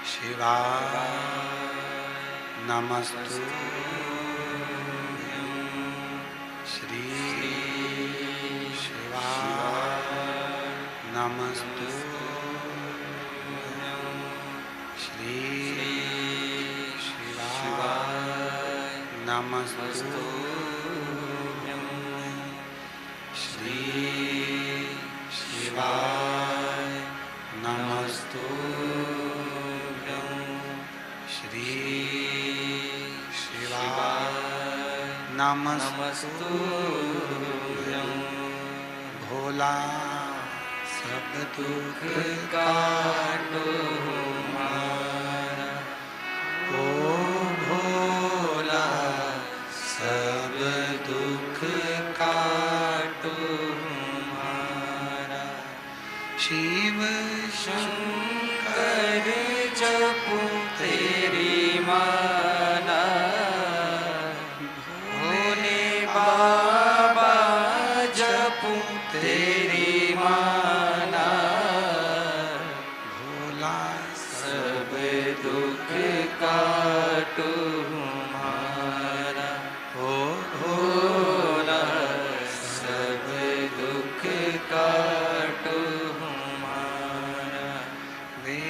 शिवाय नमस्तु श्री शिवाय नमस्तु श्री शिवाय नमस्तु श्री शिवाय नमस्तु श्री शिवाय नमस्तु भोला सब दुख काटो हमारा, ओ भोला सब दुख काटो हमारा। शिव शंकर जपो तेरी माला, भोले बाबा जपो तेरी माला, भोला सब दुख काटो हमारा, ओ भोला सब दुख काटो हमारा। वे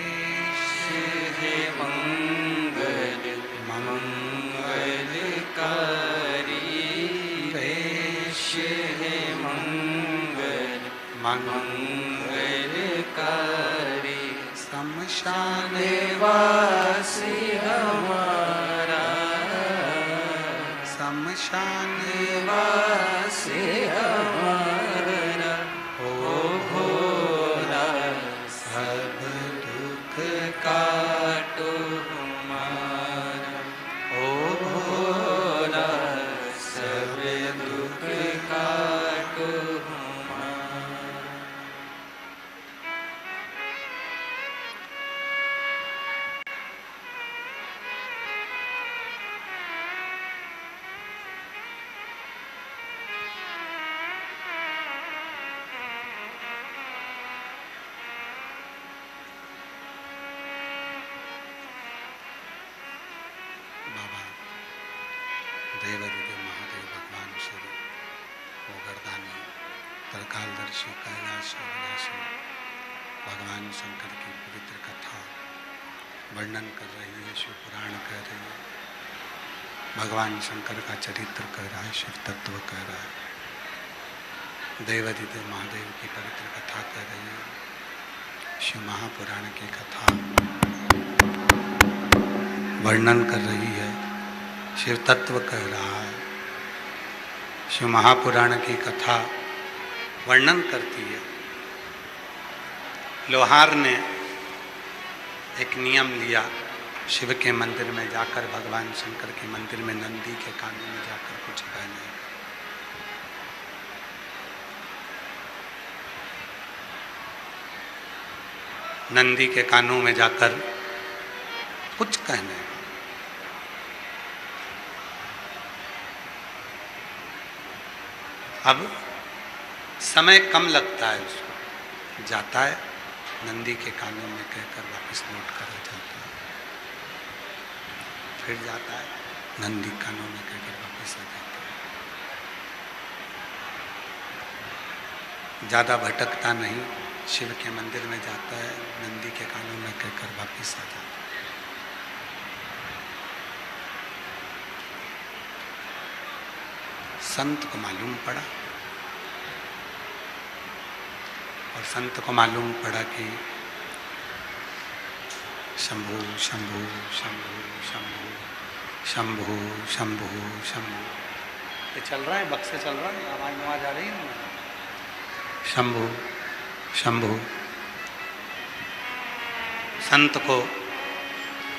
शमशान निवासी हमारा, शमशान निवासी हमारा, ओ भोला सब दुख काटो हमारा, ओ भोला सब दुख काटो हमारा। बाबा देवादिदेव महादेव भगवान श्री गोगर्दानी तरकालदर्शी कैलाश अविनाशी भगवान शंकर की पवित्र कथा वर्णन कर रही है, शिव पुराण कह रही है, भगवान शंकर का चरित्र कह रहा है, शिव तत्व कह रहा है, देवादिदेव महादेव की पवित्र कथा कह रही है, शिव महापुराण की कथा वर्णन कर रही है, शिव तत्व कह रहा है, शिव महापुराण की कथा वर्णन करती है। लोहार ने एक नियम लिया, शिव के मंदिर में जाकर, भगवान शंकर के मंदिर में नंदी के कानों में जाकर कुछ कहने। नंदी के कानों में जाकर कुछ कहने। अब समय कम लगता है उसको, जाता है नंदी के कानों में कहकर वापस लौट कर आ जाता है, फिर जाता है नंदी कानों में कहकर वापस आ जाता है। ज़्यादा भटकता नहीं, शिव के मंदिर में जाता है, नंदी के कानों में कहकर वापस आ जाता है। संत को मालूम पड़ा, और संत को मालूम पड़ा कि शंभु शंभु शंभु शंभु शंभु शंभु शंभु, ये चल रहा है, बक्से चल रहा है, आवाज आ रही है ना, शंभु शंभु। संत को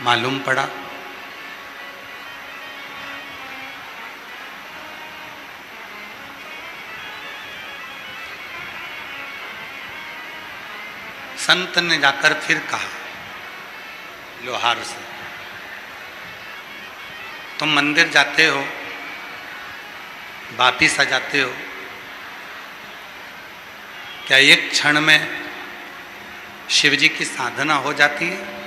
मालूम पड़ा संत ने जाकर फिर कहा लोहार से, तुम मंदिर जाते हो, वापिस आ जाते हो, क्या एक क्षण में शिव जी की साधना हो जाती है?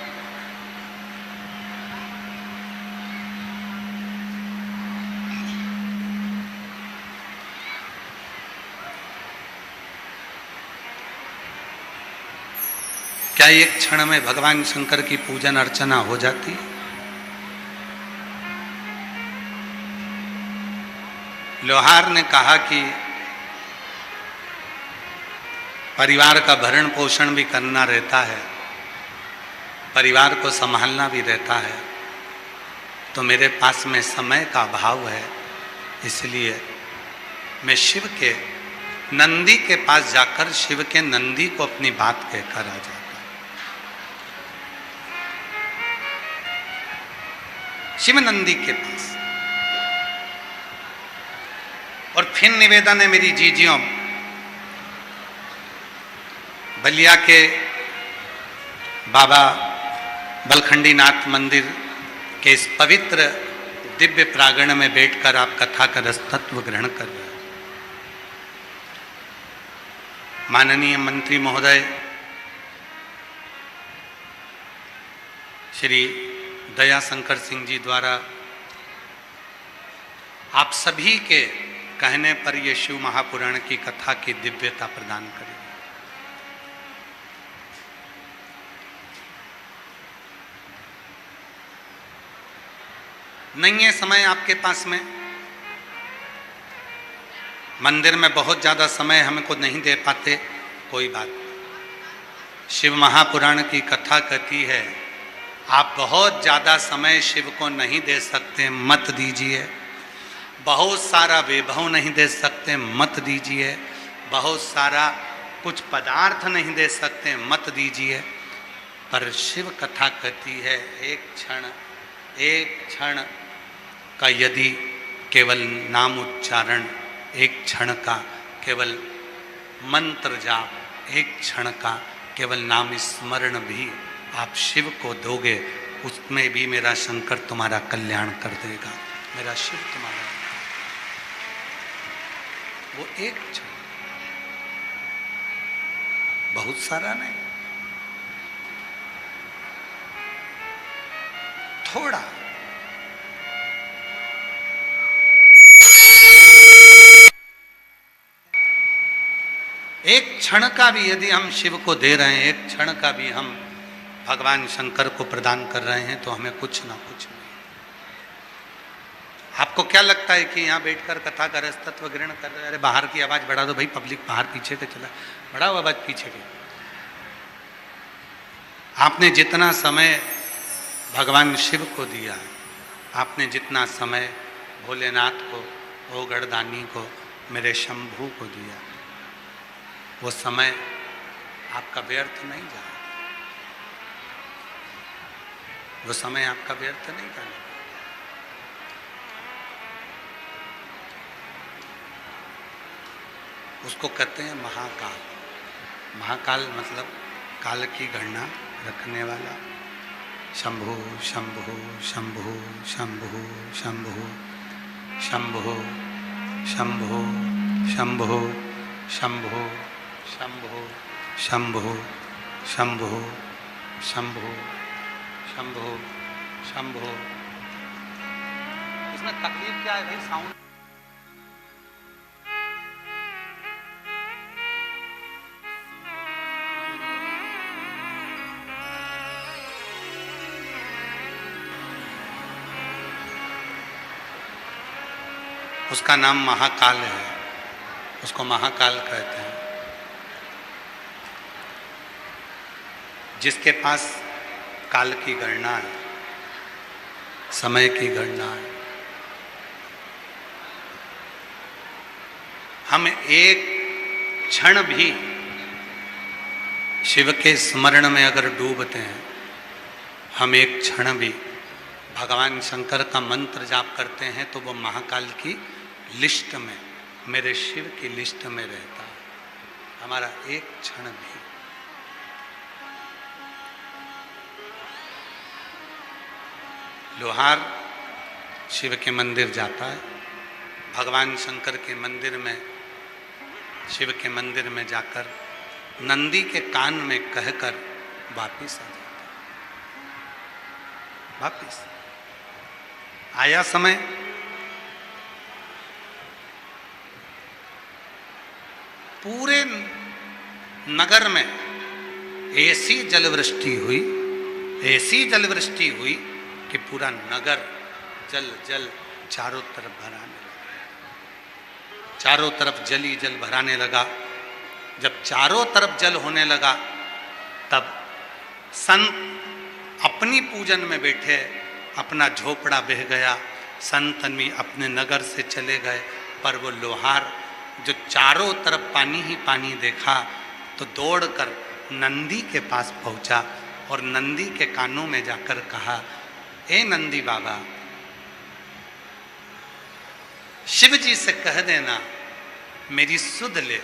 क्या एक क्षण में भगवान शंकर की पूजन अर्चना हो जाती है? लोहार ने कहा कि परिवार का भरण पोषण भी करना रहता है, परिवार को संभालना भी रहता है, तो मेरे पास में समय का अभाव है, इसलिए मैं शिव के नंदी के पास जाकर शिव के नंदी को अपनी बात कहकर आ जाता। शिव नंदी के पास, और फिर निवेदन है मेरी जीजियों, बलिया के बाबा बलखंडी नाथ मंदिर के इस पवित्र दिव्य प्रांगण में बैठकर आप कथा का रसतत्व ग्रहण कर रहे हैं। माननीय मंत्री महोदय श्री दया शंकर सिंह जी द्वारा आप सभी के कहने पर यह शिव महापुराण की कथा की दिव्यता प्रदान करेगी। नहीं है समय आपके पास में, मंदिर में बहुत ज्यादा समय हमको नहीं दे पाते, कोई बात नहीं। शिव महापुराण की कथा कहती है, आप बहुत ज़्यादा समय शिव को नहीं दे सकते, मत दीजिए। बहुत सारा वैभव नहीं दे सकते, मत दीजिए। बहुत सारा कुछ पदार्थ नहीं दे सकते, मत दीजिए। पर शिव कथा कहती है, एक क्षण का यदि केवल नाम उच्चारण, एक क्षण का केवल मंत्र जाप, एक क्षण का केवल नाम स्मरण भी आप शिव को दोगे, उसमें भी मेरा शंकर तुम्हारा कल्याण कर देगा, मेरा शिव तुम्हारा। वो एक क्षण, बहुत सारा नहीं, थोड़ा। एक क्षण का भी यदि हम शिव को दे रहे हैं, एक क्षण का भी हम भगवान शंकर को प्रदान कर रहे हैं, तो हमें कुछ ना कुछ नहीं। आपको क्या लगता है कि यहाँ बैठकर कथा का रस तत्व ग्रहण कर रहे हैं? अरे बाहर की आवाज़ बढ़ा दो भाई, पब्लिक बाहर पीछे के चला, बढ़ाओ आवाज़ पीछे के। आपने जितना समय भगवान शिव को दिया, आपने जितना समय भोलेनाथ को, ओ गढ़दानी को, मेरे शंभू को दिया, वो समय आपका व्यर्थ नहीं जाए, वो समय आपका व्यर्थ नहीं जाने। उसको कहते हैं महाकाल। महाकाल मतलब काल की गणना रखने वाला। शंभु शंभु शंभु शंभु शंभु शंभु शंभु शंभु शंभु शंभु शंभु शंभु शंभु शंभु शंभु। इसमें तकलीफ क्या है भाई? साउंड। उसका नाम महाकाल है, उसको महाकाल कहते हैं। जिसके पास काल की गणना है, समय की गणना है। हम एक क्षण भी शिव के स्मरण में अगर डूबते हैं, हम एक क्षण भी भगवान शंकर का मंत्र जाप करते हैं, तो वो महाकाल की लिस्ट में, मेरे शिव की लिस्ट में रहता है हमारा एक क्षण भी। लोहार शिव के मंदिर जाता है, भगवान शंकर के मंदिर में, शिव के मंदिर में जाकर नंदी के कान में कहकर वापिस आ जाता है। वापिस आया समय, पूरे नगर में ऐसी जलवृष्टि हुई, ऐसी जलवृष्टि हुई कि पूरा नगर जल जल चारों तरफ भराने लगा। चारों तरफ जल ही जल भराने लगा। जब चारों तरफ जल होने लगा, तब संत अपनी पूजन में बैठे, अपना झोपड़ा बह गया, संत भी अपने नगर से चले गए। पर वो लोहार जो चारों तरफ पानी ही पानी देखा, तो दौड़कर नंदी के पास पहुंचा और नंदी के कानों में जाकर कहा, ए नंदी बाबा, शिव जी से कह देना मेरी सुध ले,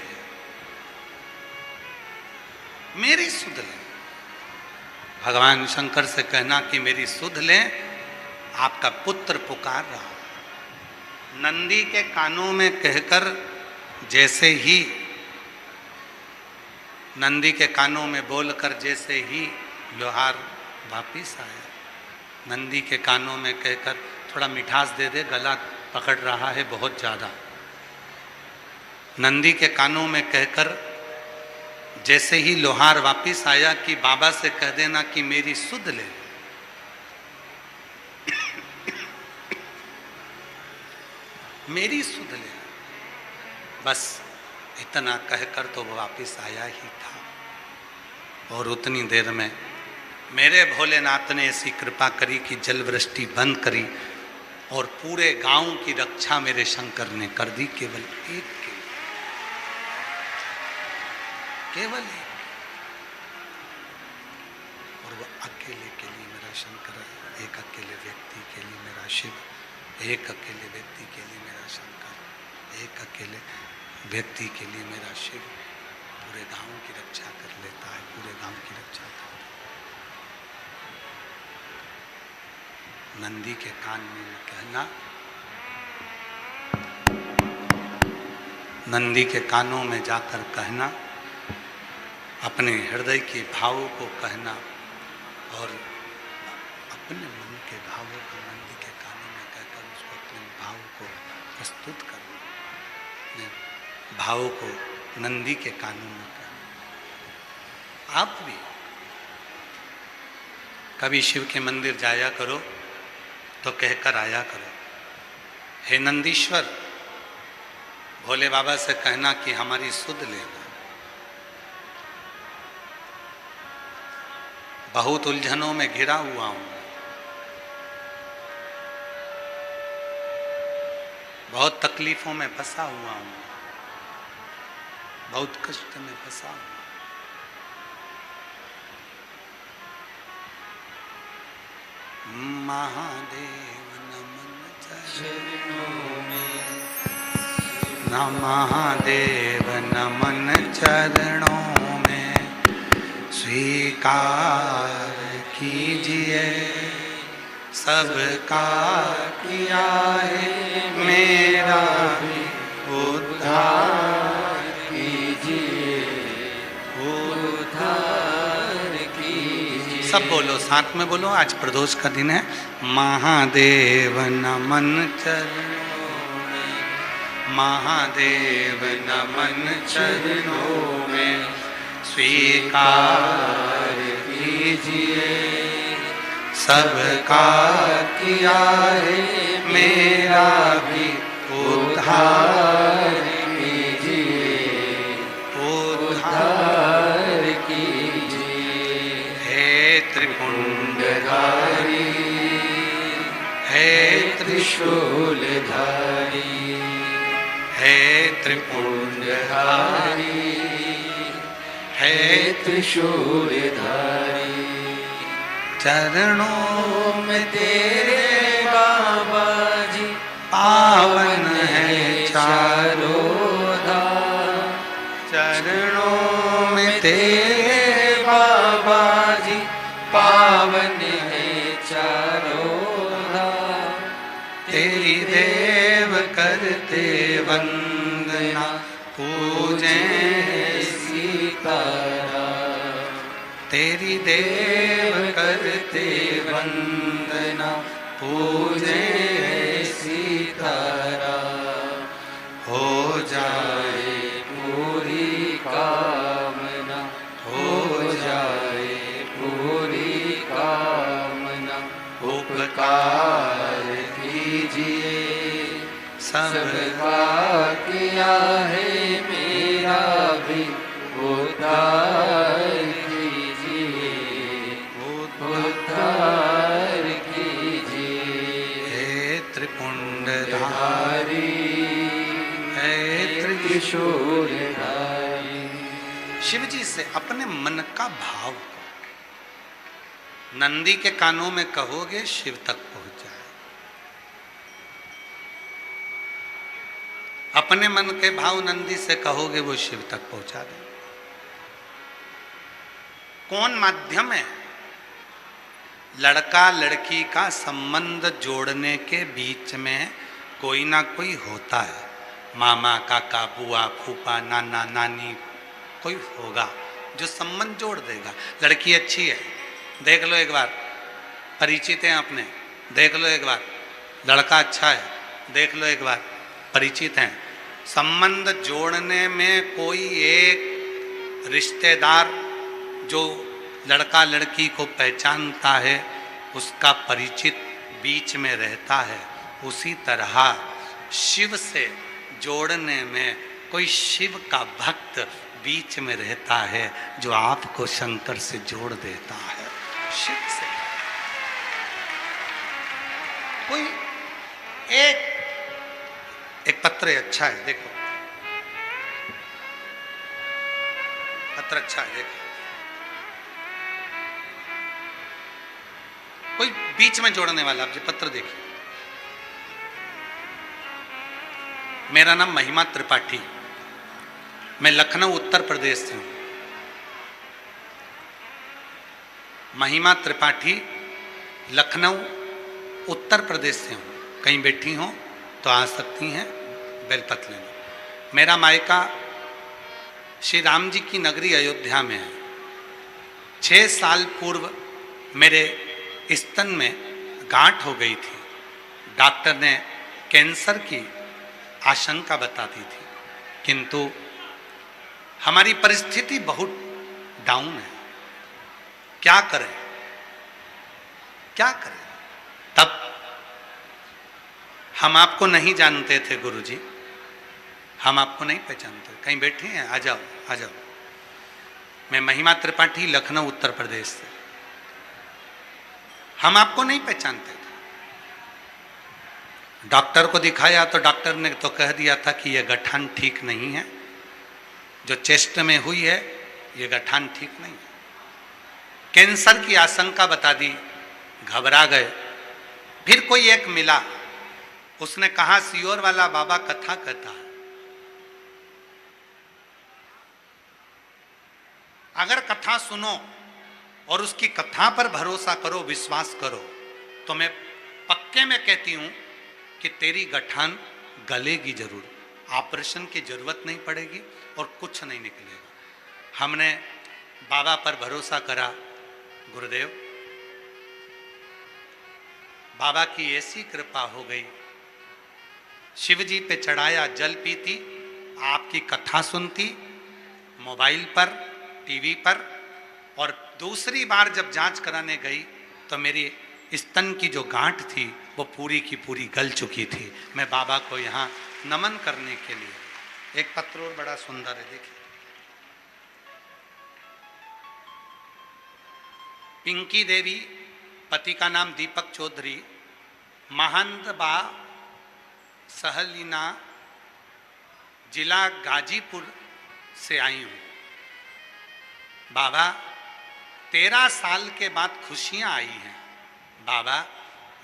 मेरी सुध ले। भगवान शंकर से कहना कि मेरी सुध ले, आपका पुत्र पुकार रहा। नंदी के कानों में कहकर जैसे ही, नंदी के कानों में बोलकर जैसे ही लोहार वापिस आया, नंदी के कानों में कहकर, थोड़ा मिठास दे दे, गला पकड़ रहा है बहुत ज़्यादा। नंदी के कानों में कहकर जैसे ही लोहार वापिस आया कि बाबा से कह देना कि मेरी सुध ले, मेरी सुध ले। बस इतना कहकर तो वो वापिस आया ही था। और उतनी देर में मेरे भोलेनाथ ने ऐसी कृपा करी कि जल वृष्टि बंद करी और पूरे गांव की रक्षा मेरे शंकर ने कर दी, केवल एक के, केवल एक। और वो अकेले के लिए मेरा शंकर, एक अकेले व्यक्ति के लिए मेरा शिव, एक अकेले व्यक्ति के लिए मेरा शंकर, एक अकेले व्यक्ति के लिए मेरा शिव पूरे गांव की रक्षा कर लेता है, पूरे गांव की रक्षा कर। नंदी के कान में कहना, नंदी के कानों में जाकर कहना, अपने हृदय के भावों को कहना और अपने मन के भावों को नंदी के कानों में कहकर उसको अपने भाव को प्रस्तुत करना, अपने भावों को नंदी के कानों में कहना। आप भी कभी शिव के मंदिर जाया करो तो कहकर आया करो, हे नंदीश्वर, भोले बाबा से कहना कि हमारी सुध लेना। बहुत उलझनों में घिरा हुआ हूं, बहुत तकलीफों में फंसा हुआ हूं, बहुत कष्ट में फंसा हुआ। महादेव नमन चरणों में, महादेव नमन चरणों में, स्वीकार कीजिए सबका किया है, मेरा भी उद्धार कीजिए, उद्धार कीजिए। सब बोलो, साथ में बोलो, आज प्रदोष का दिन है। महादेव नमन चरणों में, महादेव नमन चरणों में, स्वीकार कीजिए सबका किया है, मेरा भी उद्धार कीजिए, उद्धार कीजिए। हे त्रिपुंडधारी, हे त्रिशूलधारी, हे त्रिपुंडधारी, हे त्रिशूलधारी, चरणों में तेरे बाबा जी पावन है चारों धाम, चरणों में तेरे बाबा जी पावन है चारों धाम, तेरी देव करते वंदना, पूजे सीताराम, तेरी देव करते वंदना, पूजे सीताराम, हो जाए पूरी कामना, हो जाए पूरी कामना, उपकार कीजिए सबका किया है, मेरा भी उद्धार कीजिए, उद्धार कीजिए। हे त्रिपुंडधारी, हे त्रिशूलधारी। शिव जी से अपने मन का भाव को नंदी के कानों में कहोगे, शिव तक पहुंच जाए। अपने मन के भाव नंदी से कहोगे, वो शिव तक पहुंचा दे। कौन माध्यम है? लड़का लड़की का संबंध जोड़ने के बीच में कोई ना कोई होता है। मामा, काका, बुआ, फूफा, नाना, नानी, कोई होगा जो संबंध जोड़ देगा। लड़की अच्छी है, देख लो एक बार, परिचित हैं अपने, देख लो एक बार। लड़का अच्छा है, देख लो एक बार, परिचित हैं। संबंध जोड़ने में कोई एक रिश्तेदार जो लड़का लड़की को पहचानता है, उसका परिचित बीच में रहता है। उसी तरह शिव से जोड़ने में कोई शिव का भक्त बीच में रहता है जो आपको शंकर से जोड़ देता है, शिव से। कोई एक पत्र अच्छा है, देखो पत्र अच्छा है, देखो कोई बीच में जोड़ने वाला। आप जो पत्र देखिए, मेरा नाम महिमा त्रिपाठी, मैं लखनऊ उत्तर प्रदेश से हूं। महिमा त्रिपाठी, लखनऊ उत्तर प्रदेश से हूं। कहीं बैठी हो तो आ सकती हैं, बेलपत लेना। मेरा मायका श्री राम जी की नगरी अयोध्या में है। 6 साल पूर्व मेरे स्तन में गांठ हो गई थी। डॉक्टर ने कैंसर की आशंका बता दी थी, किंतु हमारी परिस्थिति बहुत डाउन है। क्या करें, क्या करें? तब हम आपको नहीं जानते थे गुरुजी, हम आपको नहीं पहचानते। कहीं बैठे हैं? आ जाओ, आ जाओ। मैं महिमा त्रिपाठी, लखनऊ उत्तर प्रदेश से। हम आपको नहीं पहचानते थे। डॉक्टर को दिखाया तो डॉक्टर ने तो कह दिया था कि यह गठान ठीक नहीं है, जो चेस्ट में हुई है ये गठान ठीक नहीं है। कैंसर की आशंका बता दी, घबरा गए। फिर कोई एक मिला, उसने कहा सियोर वाला बाबा कथा कहता है, अगर कथा सुनो और उसकी कथा पर भरोसा करो, विश्वास करो, तो मैं पक्के में कहती हूं कि तेरी गठान गलेगी जरूर, ऑपरेशन की जरूरत नहीं पड़ेगी और कुछ नहीं निकलेगा। हमने बाबा पर भरोसा करा। गुरुदेव, बाबा की ऐसी कृपा हो गई, शिव जी पे चढ़ाया जल पीती, आपकी कथा सुनती मोबाइल पर, टीवी पर, और दूसरी बार जब जांच कराने गई तो मेरी स्तन की जो गांठ थी वो पूरी की पूरी गल चुकी थी। मैं बाबा को यहाँ नमन करने के लिए, एक पत्र और बड़ा सुंदर है, देखिए। पिंकी देवी, पति का नाम दीपक चौधरी, महंत बा सहलीना, जिला गाजीपुर से आई हूँ। बाबा, 13 साल के बाद खुशियाँ आई हैं। बाबा,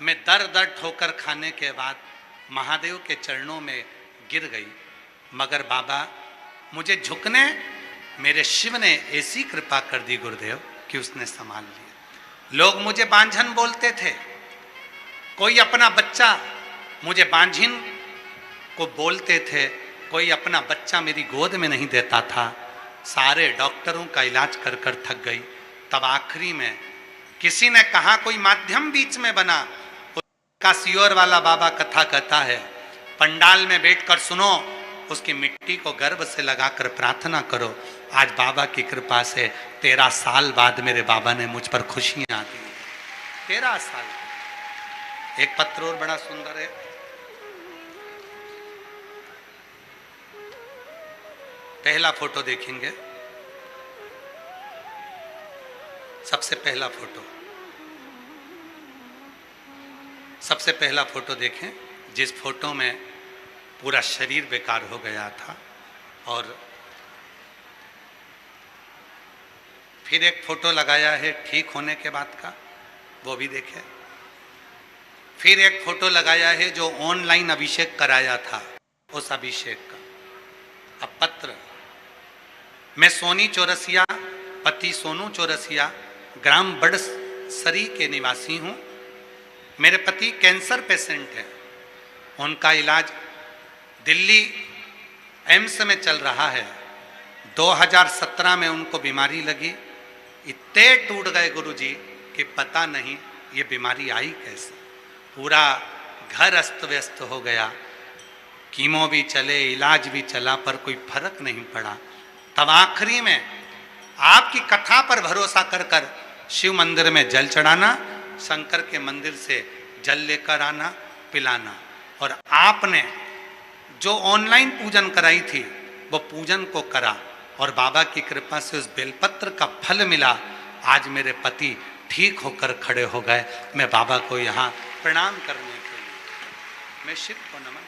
मैं दर दर ठोकर खाने के बाद महादेव के चरणों में गिर गई, मगर बाबा मुझे झुकने मेरे शिव ने ऐसी कृपा कर दी गुरुदेव कि उसने संभाल लिया। लोग मुझे बांझन बोलते थे, कोई अपना बच्चा, मुझे बांझिन को बोलते थे, कोई अपना बच्चा मेरी गोद में नहीं देता था। सारे डॉक्टरों का इलाज कर कर थक गई। तब आखिरी में किसी ने कहा, कोई माध्यम बीच में बना, उसका सियोर वाला बाबा कथा कहता है, पंडाल में बैठकर सुनो, उसकी मिट्टी को गर्भ से लगाकर प्रार्थना करो। आज बाबा की कृपा से 13 साल बाद मेरे बाबा ने मुझ पर खुशियां दी। 13 साल। एक पत्र और बड़ा सुंदर है, पहला फोटो देखेंगे। सबसे पहला फोटो देखें, जिस फोटो में पूरा शरीर बेकार हो गया था। और फिर एक फोटो लगाया है ठीक होने के बाद का, वो भी देखें। फिर एक फोटो लगाया है जो ऑनलाइन अभिषेक कराया था, उस अभिषेक का। अब पत्र, मैं सोनी चौरसिया, पति सोनू चौरसिया, ग्राम बड़सरी के निवासी हूँ। मेरे पति कैंसर पेशेंट हैं। उनका इलाज दिल्ली एम्स में चल रहा है। 2017 में उनको बीमारी लगी, इतने टूट गए गुरुजी कि पता नहीं ये बीमारी आई कैसे। पूरा घर अस्त व्यस्त हो गया, कीमो भी चले, इलाज भी चला, पर कोई फर्क नहीं पड़ा। तब आखिरी में आपकी कथा पर भरोसा कर कर शिव मंदिर में जल चढ़ाना, शंकर के मंदिर से जल लेकर आना, पिलाना, और आपने जो ऑनलाइन पूजन कराई थी वो पूजन को करा। और बाबा की कृपा से उस बेलपत्र का फल मिला। आज मेरे पति ठीक होकर खड़े हो गए। मैं बाबा को यहाँ प्रणाम करने के लिए, मैं शिव को नमन